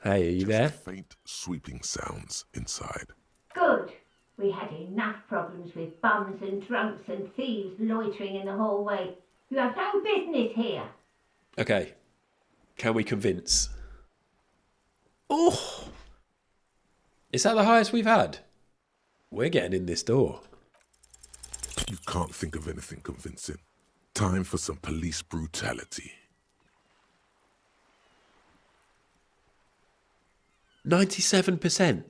Hey, are you Just there? faint sweeping sounds inside. Good. We had enough problems with bums and drunks and thieves loitering in the hallway. You have no business here. Okay. Can we convince? Oh! Is that the highest we've had? We're getting in this door. You can't think of anything convincing. Time for some police brutality. 97%. I'm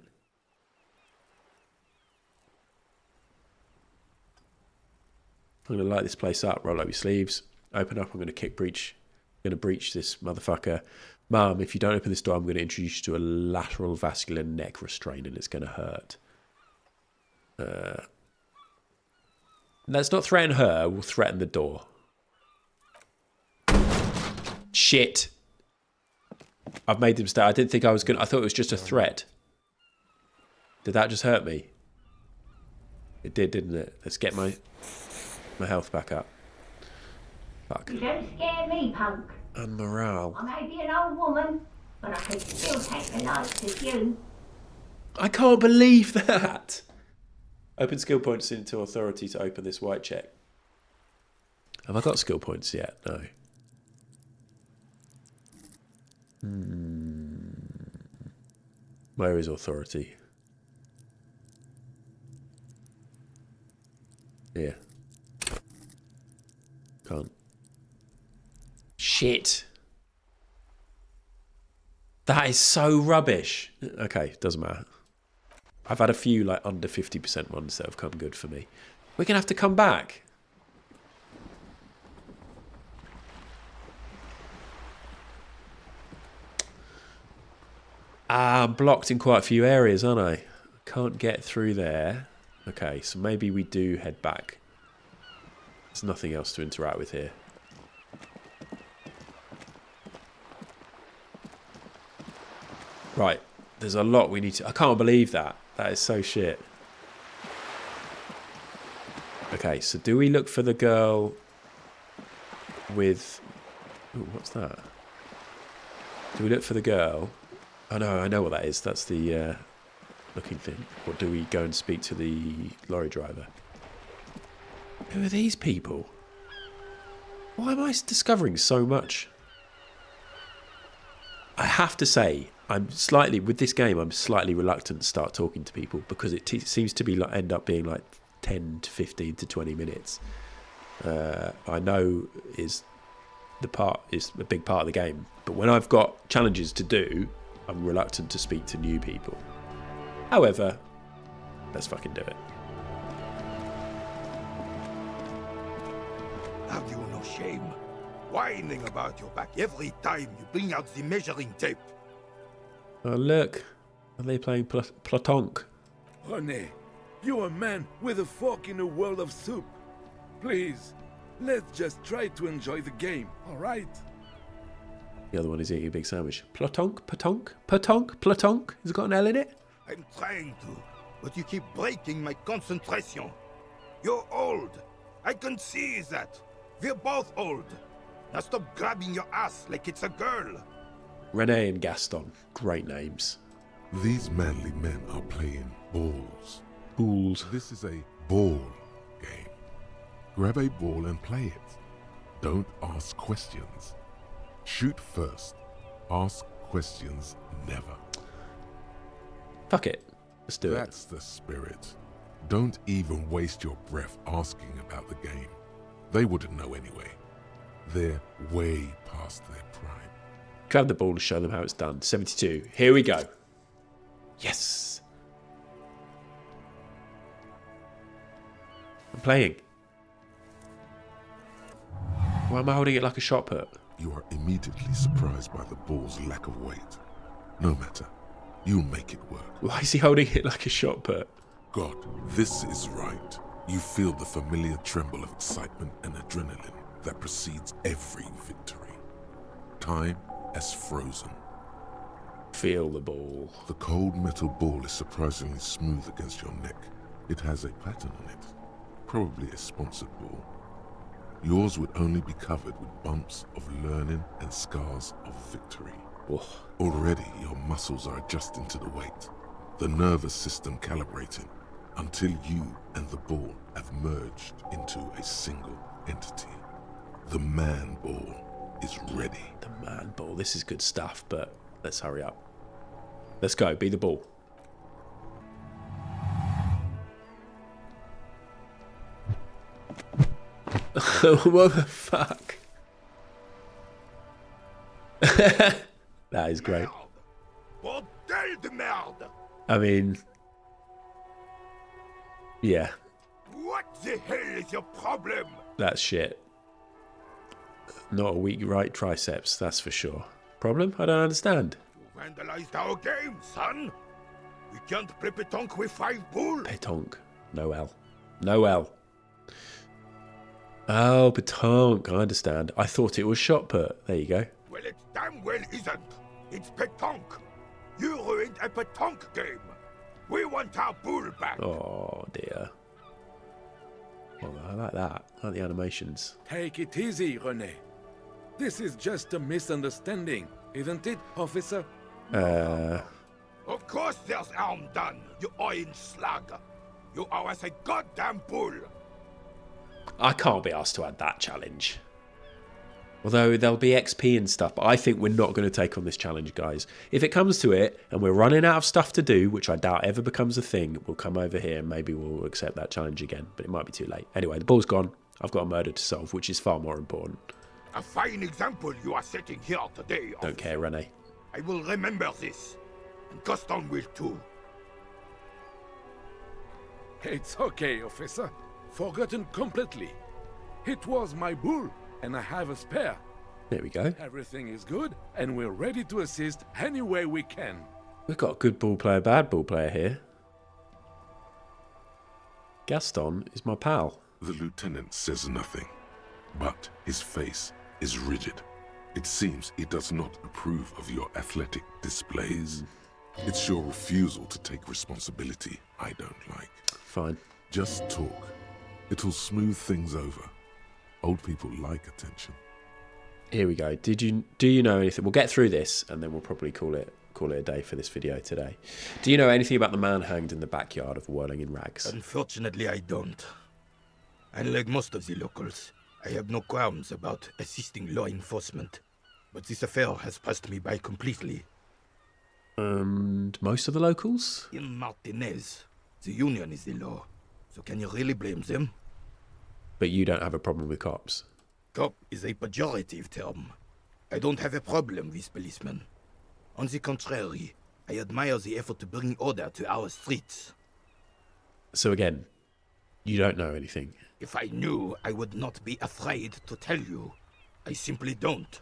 going to light this place up, roll up your sleeves, open up, I'm going to kick breach. I'm going to breach this motherfucker. Mum, if you don't open this door, I'm going to introduce you to a lateral vascular neck restraint and it's going to hurt. Let's not threaten her, we'll threaten the door. Shit. I've made the mistake. I didn't think I was going to... I thought it was just a threat. Did that just hurt me? It did, didn't it? Let's get my health back up. Fuck. You don't scare me, punk. And morale. I may be an old woman, but I can still take the likes of you. I can't believe that. Open skill points into authority to open this white check. Have I got skill points yet? No. Where is authority? Here. Can't. Shit. That is so rubbish. Okay, doesn't matter. I've had a few like under 50% ones that have come good for me. We're going to have to come back. I'm blocked in quite a few areas, aren't I? Can't get through there. Okay, so maybe we do head back. There's nothing else to interact with here. Right, there's a lot we need to... I can't believe that. That is so shit. Okay, so do we look for the girl with... Ooh, what's that? Do we look for the girl... Oh no, I know what that is. That's the looking thing. Or do we go and speak to the lorry driver? Who are these people? Why am I discovering so much? I have to say, with this game, I'm slightly reluctant to start talking to people because it seems to be end up being like 10 to 15 to 20 minutes. I know is a big part of the game, but when I've got challenges to do, I'm reluctant to speak to new people. However, let's fucking do it. Have you no shame? Whining about your back every time you bring out the measuring tape. Oh look, are they playing Platonk? René, you're a man with a fork in a world of soup. Please, let's just try to enjoy the game, alright? The other one is eating a big sandwich. Platonk? Patonk? Patonk? Platonk? Has it got an L in it? I'm trying to, but you keep breaking my concentration. You're old. I can see that. We're both old. Now stop grabbing your ass like it's a girl. René and Gaston. Great names. These manly men are playing balls. Balls. This is a ball game. Grab a ball and play it. Don't ask questions. Shoot first. Ask questions never. Fuck it. Let's do it. That's the spirit. Don't even waste your breath asking about the game. They wouldn't know anyway. They're way past their prime. Grab the ball to show them how it's done. 72. Here we go. Yes. I'm playing. Why am I holding it like a shot put? You are immediately surprised by the ball's lack of weight. No matter. You'll make it work. Why is he holding it like a shot put? God, this is right. You feel the familiar tremble of excitement and adrenaline that precedes every victory. Time has frozen. Feel the ball. The cold metal ball is surprisingly smooth against your neck. It has a pattern on it. Probably a sponsored ball. Yours would only be covered with bumps of learning and scars of victory. Oh. Already your muscles are adjusting to the weight, the nervous system calibrating, until you and the ball have merged into a single entity. The man ball is ready. The man ball. This is good stuff, but let's hurry up. Let's go. Be the ball. What the fuck? That is great. Bordel de merde! I mean, yeah. What the hell is your problem? That's shit. Not a weak right triceps, that's for sure. Problem? I don't understand. You vandalized our game, son. We can't play pétanque with 5 bull. Pétanque. No L. No L. Oh, pétanque. I understand. I thought it was shot put. There you go. Well, it damn well isn't. It's pétanque. You ruined a pétanque game. We want our bull back. Oh, dear. Oh, I like that. I like the animations. Take it easy, René. This is just a misunderstanding, isn't it, officer? Of course there's harm done, you orange slug. You owe us a goddamn bull. I can't be asked to add that challenge. Although there'll be XP and stuff, but I think we're not going to take on this challenge, guys. If it comes to it, and we're running out of stuff to do, which I doubt ever becomes a thing, we'll come over here and maybe we'll accept that challenge again, but it might be too late. Anyway, the ball's gone. I've got a murder to solve, which is far more important. A fine example you are setting here today, Don't care, René. I will remember this, and Gaston will too. It's okay, officer. Forgotten completely. It was my bull, and I have a spare. There we go. Everything is good, and we're ready to assist any way we can. We've got a good ball player, bad ball player here. Gaston is my pal. The lieutenant says nothing, but his face is rigid. It seems he does not approve of your athletic displays. It's your refusal to take responsibility I don't like. Fine. Just talk. It'll smooth things over. Old people like attention. Here we go. Do you know anything? We'll get through this and then we'll probably call it a day for this video today. Do you know anything about the man hanged in the backyard of Whirling in Rags? Unfortunately, I don't. Unlike most of the locals, I have no qualms about assisting law enforcement. But this affair has passed me by completely. And most of the locals? In Martinez, the union is the law. So can you really blame them? But you don't have a problem with cops? Cop is a pejorative term. I don't have a problem with policemen. On the contrary, I admire the effort to bring order to our streets. So again, you don't know anything? If I knew, I would not be afraid to tell you. I simply don't.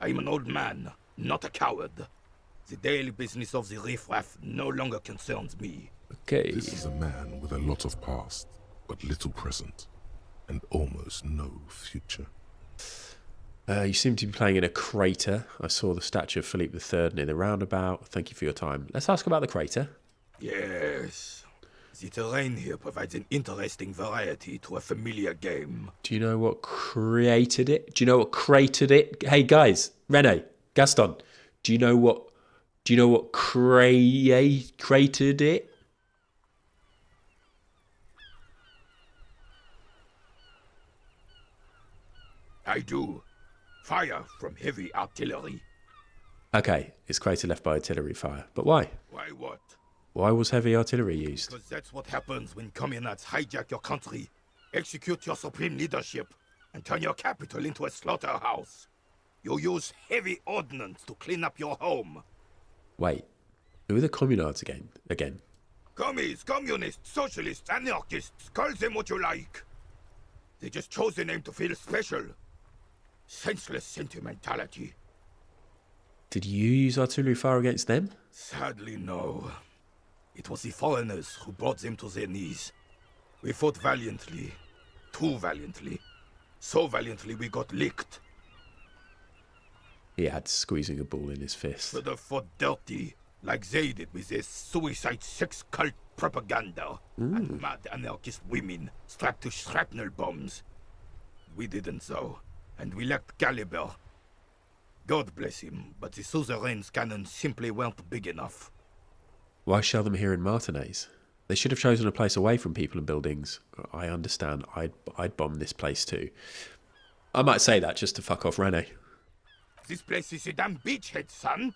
I'm an old man, not a coward. The daily business of the riffraff no longer concerns me. Okay. This is a man with a lot of past, but little present, and almost no future. You seem to be playing in a crater. I saw the statue of Philippe III near the roundabout. Thank you for your time. Let's ask about the crater. Yes. The terrain here provides an interesting variety to a familiar game. Do you know what created it? Do you know what cratered it? Hey guys, René, Gaston, do you know what cratered it? I do. Fire from heavy artillery. Okay, it's crater left by artillery fire. But why? Why what? Why was heavy artillery used? Because that's what happens when communards hijack your country, execute your supreme leadership, and turn your capital into a slaughterhouse. You use heavy ordnance to clean up your home. Wait, who are the communards again? Commies, communists, socialists, anarchists, call them what you like. They just chose the name to feel special. Senseless sentimentality. Did you use artillery fire against them? Sadly, no. It was the foreigners who brought them to their knees. We fought valiantly. Too valiantly. So valiantly we got licked. He had squeezing a ball in his fist. Should have fought dirty, like they did with their suicide sex cult propaganda and mad anarchist women strapped to shrapnel bombs. We didn't though, and we lacked caliber. God bless him, but the suzerain's cannons simply weren't big enough. Why shell them here in Martinez? They should have chosen a place away from people and buildings. I understand. I'd bomb this place too. I might say that just to fuck off Rene. This place is a damn beachhead, son.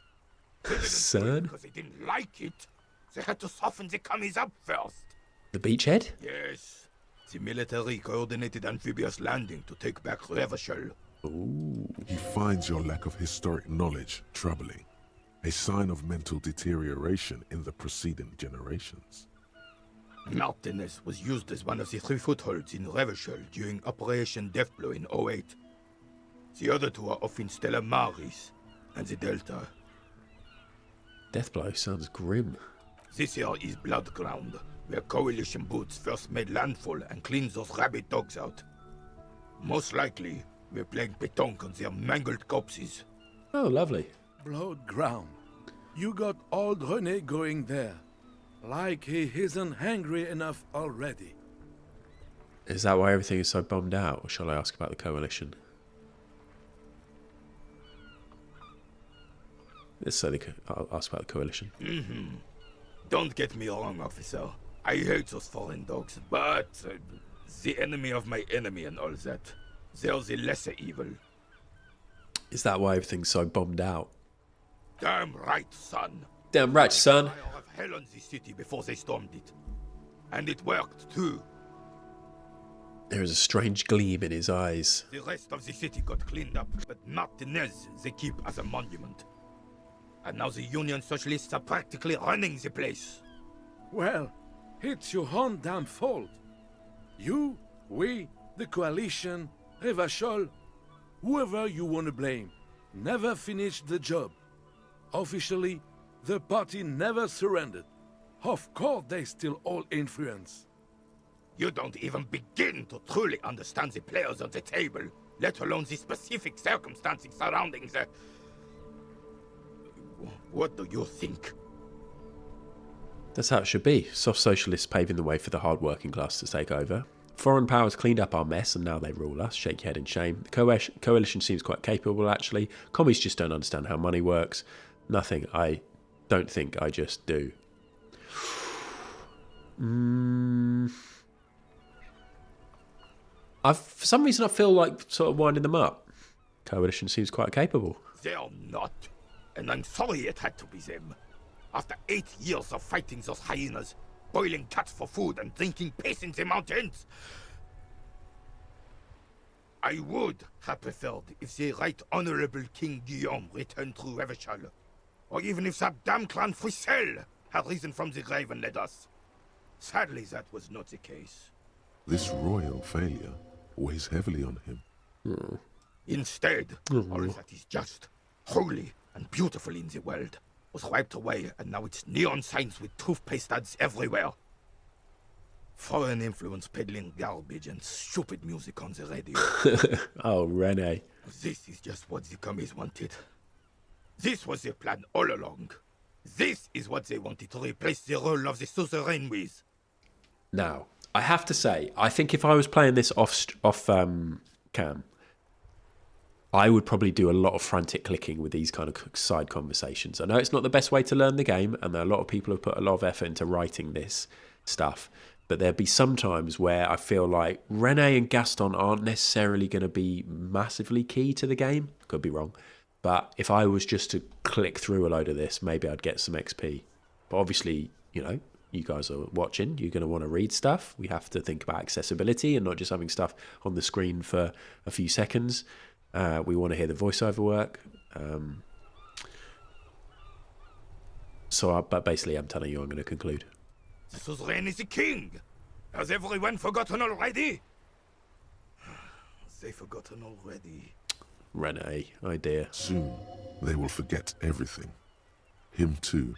They didn't do it Son? because they didn't like it. They had to soften the commies up first. The beachhead? Yes. The military coordinated amphibious landing to take back Revachol. Ooh. He finds your lack of historic knowledge troubling, a sign of mental deterioration in the preceding generations. Martinez was used as one of the 3 footholds in Revachol during Operation Deathblow in 08. The other 2 are off in Stella Maris and the Delta. Deathblow sounds grim. This here is Blood Ground, where coalition boots first made landfall and cleaned those rabid dogs out. Most likely, we're playing pétanque on their mangled corpses. Oh, lovely. Blood ground. You got old René going there. Like he isn't hungry enough already. Is that why everything is so bombed out, or shall I ask about the coalition? Let's say I'll ask about the coalition. Don't get me wrong, officer. I hate those foreign dogs, but the enemy of my enemy and all that. They're the lesser evil. Is that why everything's so bombed out? Damn right, son. Damn right, son. Fire of hell on the city before they stormed it. And it worked, too. There is a strange gleam in his eyes. The rest of the city got cleaned up, but Martinez they keep as a monument. And now the Union Socialists are practically running the place. Well, it's your own damn fault. You, we, the coalition, Revachol, whoever you want to blame, never finished the job. Officially, the party never surrendered. Of course they still all influence. You don't even begin to truly understand the players on the table, let alone the specific circumstances surrounding the... What do you think? That's how it should be. Soft socialists paving the way for the hard working class to take over. Foreign powers cleaned up our mess and now they rule us. Shake your head in shame. The coalition seems quite capable, actually. Commies just don't understand how money works. Nothing. I don't think I just do. For some reason, I feel like sort of winding them up. Coalition seems quite capable. They're not. And I'm sorry it had to be them. After 8 years of fighting those hyenas, boiling cats for food and drinking piss in the mountains, I would have preferred if the Right Honorable King Guillaume returned through Revachol, or even if that damn clan Frisel had risen from the grave and led us. Sadly, that was not the case. This royal failure weighs heavily on him. Instead, all that is just, holy, and beautiful in the world was wiped away, and now it's neon signs with toothpaste ads everywhere. Foreign influence peddling garbage and stupid music on the radio. Oh, Rene. This is just what the commies wanted. This was their plan all along. This is what they wanted to replace the role of the suzerain with. Now, I have to say, I think if I was playing this off cam, I would probably do a lot of frantic clicking with these kind of side conversations. I know it's not the best way to learn the game, and there are a lot of people who put a lot of effort into writing this stuff. But there'd be some times where I feel like Rene and Gaston aren't necessarily going to be massively key to the game. Could be wrong. But if I was just to click through a load of this, maybe I'd get some XP. But obviously, you know, you guys are watching. You're going to want to read stuff. We have to think about accessibility and not just having stuff on the screen for a few seconds. We want to hear the voiceover work. But basically, I'm telling you, I'm going to conclude. The suzerain is the king. Has everyone forgotten already? They forgotten already. Rene, idea. Soon, they will forget everything. Him too.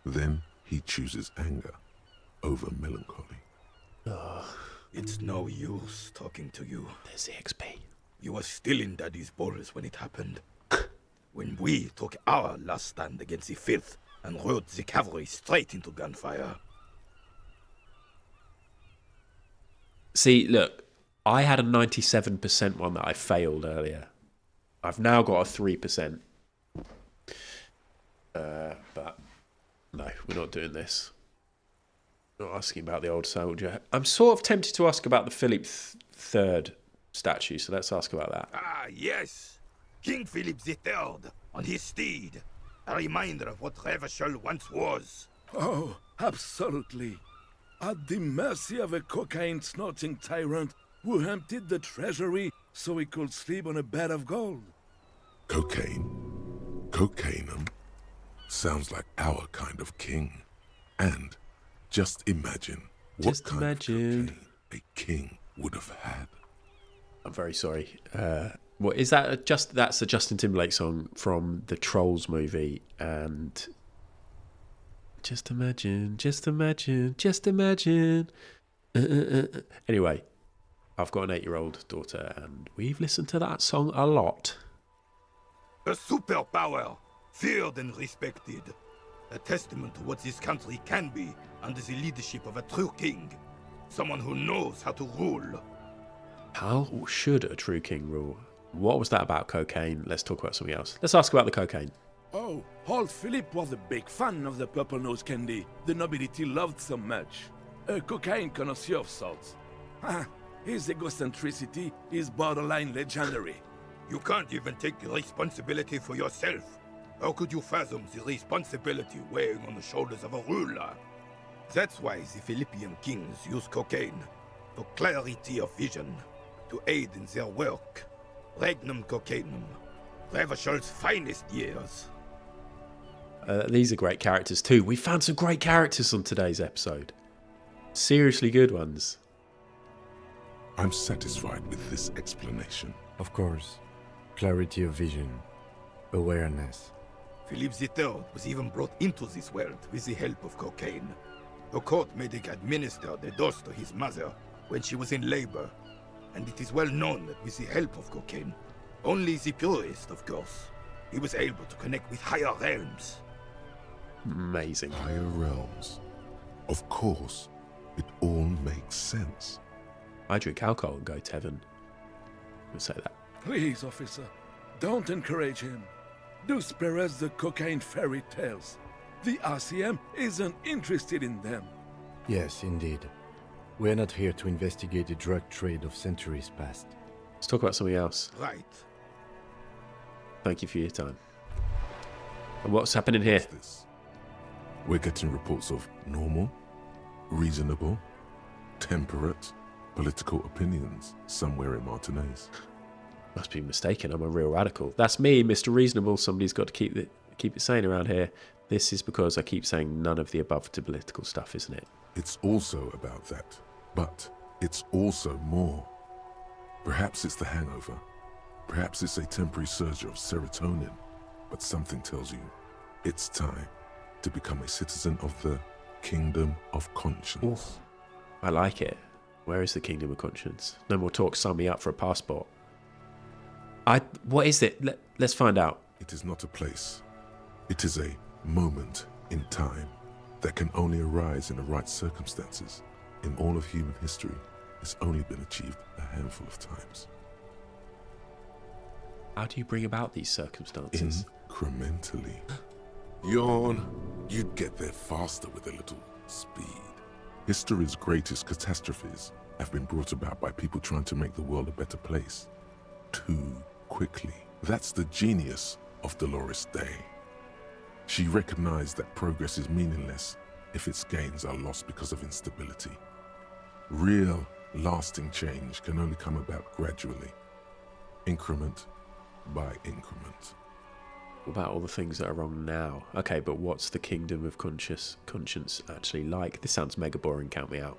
Then he chooses anger over melancholy. It's no use talking to you. There's the XP. You were still in Daddy's balls when it happened. When we took our last stand against the filth and rode the cavalry straight into gunfire. See, look, I had a 97% one that I failed earlier. I've now got a 3%. But no, we're not doing this. Not asking about the old soldier. I'm sort of tempted to ask about the Philip III statue, so let's ask about that. Ah, yes. King Philip III on his steed. A reminder of what Revachol once was. Oh, absolutely. At the mercy of a cocaine-snorting tyrant who emptied the treasury so he could sleep on a bed of gold. Cocaine? Cocainum? Sounds like our kind of king. And just imagine what kind of cocaine a king would have had. I'm very sorry. What is that? That's a Justin Timberlake song from the Trolls movie, and just imagine. Anyway, I've got an 8-year-old daughter, and we've listened to that song a lot. A superpower, feared and respected. A testament to what this country can be under the leadership of a true king. Someone who knows how to rule. How should a true king rule? What was that about cocaine? Let's talk about something else. Let's ask about the cocaine. Oh, old Philip was a big fan of the purple nose candy the nobility loved so much. A cocaine connoisseur of sorts. His egocentricity is borderline legendary. You can't even take the responsibility for yourself. How could you fathom the responsibility weighing on the shoulders of a ruler? That's why the Philippian kings use cocaine, for clarity of vision, to aid in their work. Regnum cocainum, Revachol's finest years. These are great characters too. We found some great characters on today's episode. Seriously good ones. I'm satisfied with this explanation. Of course. Clarity of vision. Awareness. Philip III was even brought into this world with the help of cocaine. The court made him administer the dose to his mother when she was in labor, and it is well known that with the help of cocaine, only the purest, of course, he was able to connect with higher realms. Amazing. Higher realms. Of course, it all makes sense. I drink alcohol and go to heaven. We'll say that. Please, officer, don't encourage him. Do spare us the cocaine fairy tales. The RCM isn't interested in them. Yes, indeed. We're not here to investigate the drug trade of centuries past. Let's talk about something else. Right. Thank you for your time. And what's happening here? What's this? We're getting reports of normal, reasonable, temperate, political opinions somewhere in Martinez. Must be mistaken. I'm a real radical. That's me, Mr. Reasonable. Somebody's got to keep it sane around here. This is because I keep saying none of the above to political stuff, isn't it? It's also about that, but it's also more. Perhaps it's the hangover. Perhaps it's a temporary surge of serotonin. But something tells you it's time to become a citizen of the Kingdom of Conscience. I like it. Where is the Kingdom of Conscience? No more talk. Sign me up for a passport. What is it? Let's find out. It is not a place. It is a moment in time that can only arise in the right circumstances. In all of human history, it's only been achieved a handful of times. How do you bring about these circumstances? Incrementally. Yawn. You'd get there faster with a little speed. History's greatest catastrophes have been brought about by people trying to make the world a better place. Too quickly. That's the genius of Dolores Day. She recognized that progress is meaningless if its gains are lost because of instability. Real, lasting change can only come about gradually. increment by increment. What about all the things that are wrong now? Okay, but what's the kingdom of conscience actually like? This sounds mega boring, count me out.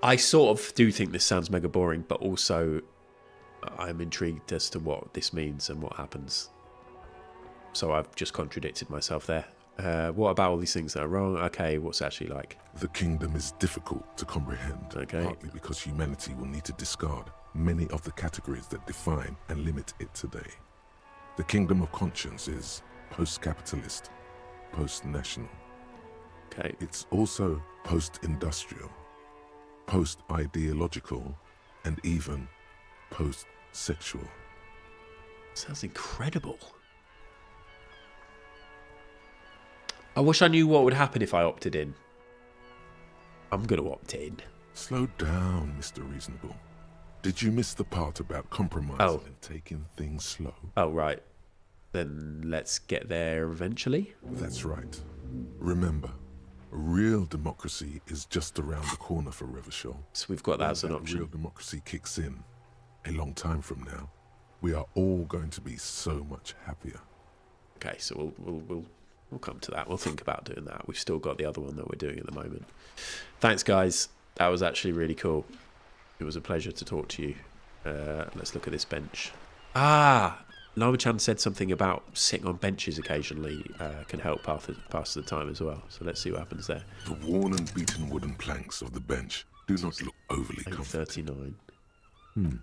I sort of do think this sounds mega boring, but also I'm intrigued as to what this means and what happens. So I've just contradicted myself there. What about all these things that are wrong? Okay, what's it actually like? The kingdom is difficult to comprehend, partly because humanity will need to discard many of the categories that define and limit it today. The kingdom of conscience is post-capitalist, post-national. Okay. It's also post-industrial, post-ideological, and even post-sexual. Sounds incredible. I wish I knew what would happen if I opted in. I'm going to opt in. Slow down, Mr. Reasonable. Did you miss the part about compromising and taking things slow? Oh, right. Then let's get there eventually. That's right. Remember, real democracy is just around the corner for Revachol. So we've got that as an option. Real democracy kicks in a long time from now. We are all going to be so much happier. Okay, so we'll come to that. We'll think about doing that. We've still got the other one that we're doing at the moment. Thanks, guys. That was actually really cool. It was a pleasure to talk to you. Let's look at this bench. Lama-chan said something about sitting on benches occasionally can help pass the time as well. So let's see what happens there. The worn and beaten wooden planks of the bench do not look overly comfortable. 39.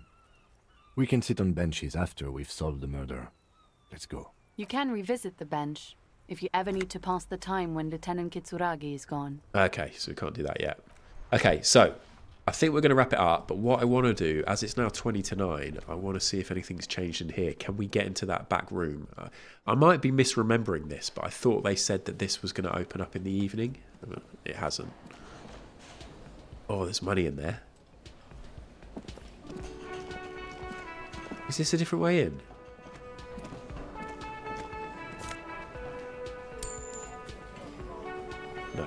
We can sit on benches after we've solved the murder. Let's go. You can revisit the bench if you ever need to pass the time when Lieutenant Kitsuragi is gone. Okay, so we can't do that yet. Okay, so I think we're going to wrap it up, but what I want to do, as it's now 20 to 9, I want to see if anything's changed in here. Can we get into that back room? I might be misremembering this, but I thought they said that this was going to open up in the evening. It hasn't. Oh, there's money in there. Is this a different way in? No.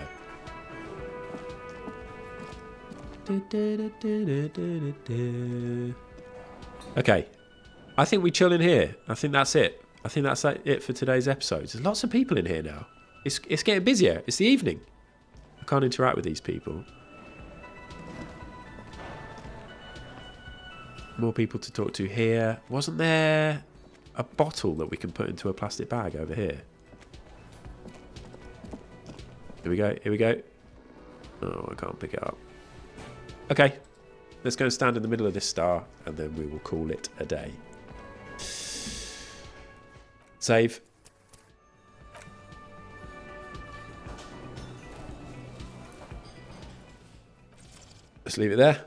Okay, I think we chill in here. I think that's it. I think that's it for today's episode. There's lots of people in here now. It's getting busier. It's the evening. I can't interact with these people. More people to talk to here. Wasn't there a bottle that we can put into a plastic bag over here? Here we go. Here we go. Oh, I can't pick it up. Okay. Let's go and stand in the middle of this star, and then we will call it a day. Save. Let's leave it there.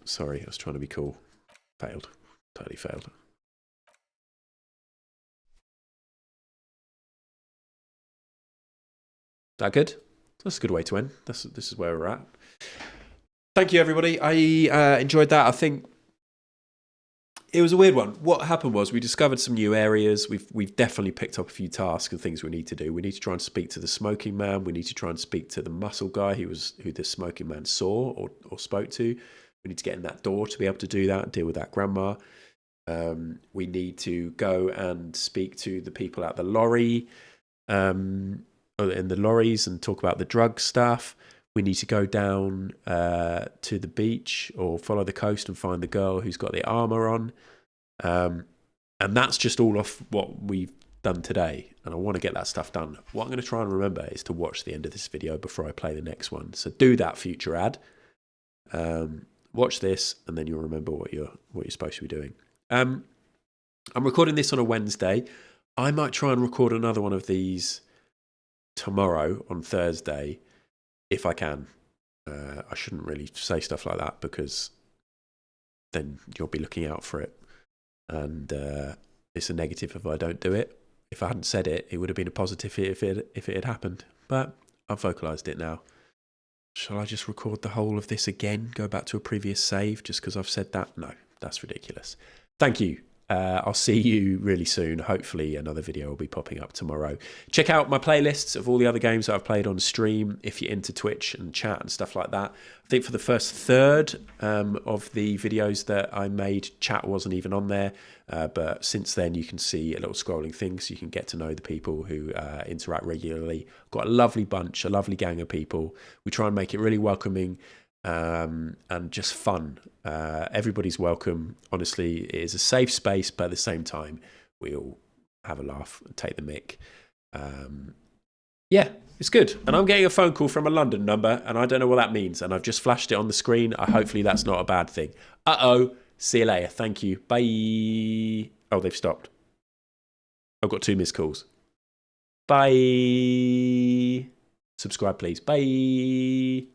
Sorry, I was trying to be cool. Failed. Totally failed. That good? That's a good way to end. This is where we're at. Thank you, everybody. I enjoyed that. I think it was a weird one. What happened was we discovered some new areas. We've definitely picked up a few tasks and things we need to do. We need to try and speak to the smoking man. We need to try and speak to the muscle guy who the smoking man saw or spoke to. We need to get in that door to be able to do that and deal with that grandma. We need to go and speak to the people at the lorry, in the lorries, and talk about the drug stuff. We need to go down to the beach or follow the coast and find the girl who's got the armor on. And that's just all off what we've done today. And I want to get that stuff done. What I'm going to try and remember is to watch the end of this video before I play the next one. So do that, future ad. Watch this, and then you'll remember what you're supposed to be doing. I'm recording this on a Wednesday. I might try and record another one of these tomorrow on Thursday, if I can. I shouldn't really say stuff like that because then you'll be looking out for it, and it's a negative if I don't do it. If I hadn't said it, it would have been a positive if it had happened. But I've vocalised it now. Shall I just record the whole of this again? Go back to a previous save just because I've said that? No, that's ridiculous. Thank you. I'll see you really soon. Hopefully another video will be popping up tomorrow. Check out my playlists of all the other games that I've played on stream if you're into Twitch and chat and stuff like that. I think for the first third of the videos that I made, chat wasn't even on there. But since then, you can see a little scrolling thing so you can get to know the people who interact regularly. Got a lovely bunch, a lovely gang of people. We try and make it really welcoming and just fun. Everybody's welcome. Honestly, it is a safe space, but at the same time, we all have a laugh and take the mick. Yeah, it's good. And I'm getting a phone call from a London number, and I don't know what that means. And I've just flashed it on the screen. Hopefully that's not a bad thing. Uh-oh. See you later. Thank you. Bye. Oh, they've stopped. I've got 2 missed calls. Bye. Subscribe, please. Bye.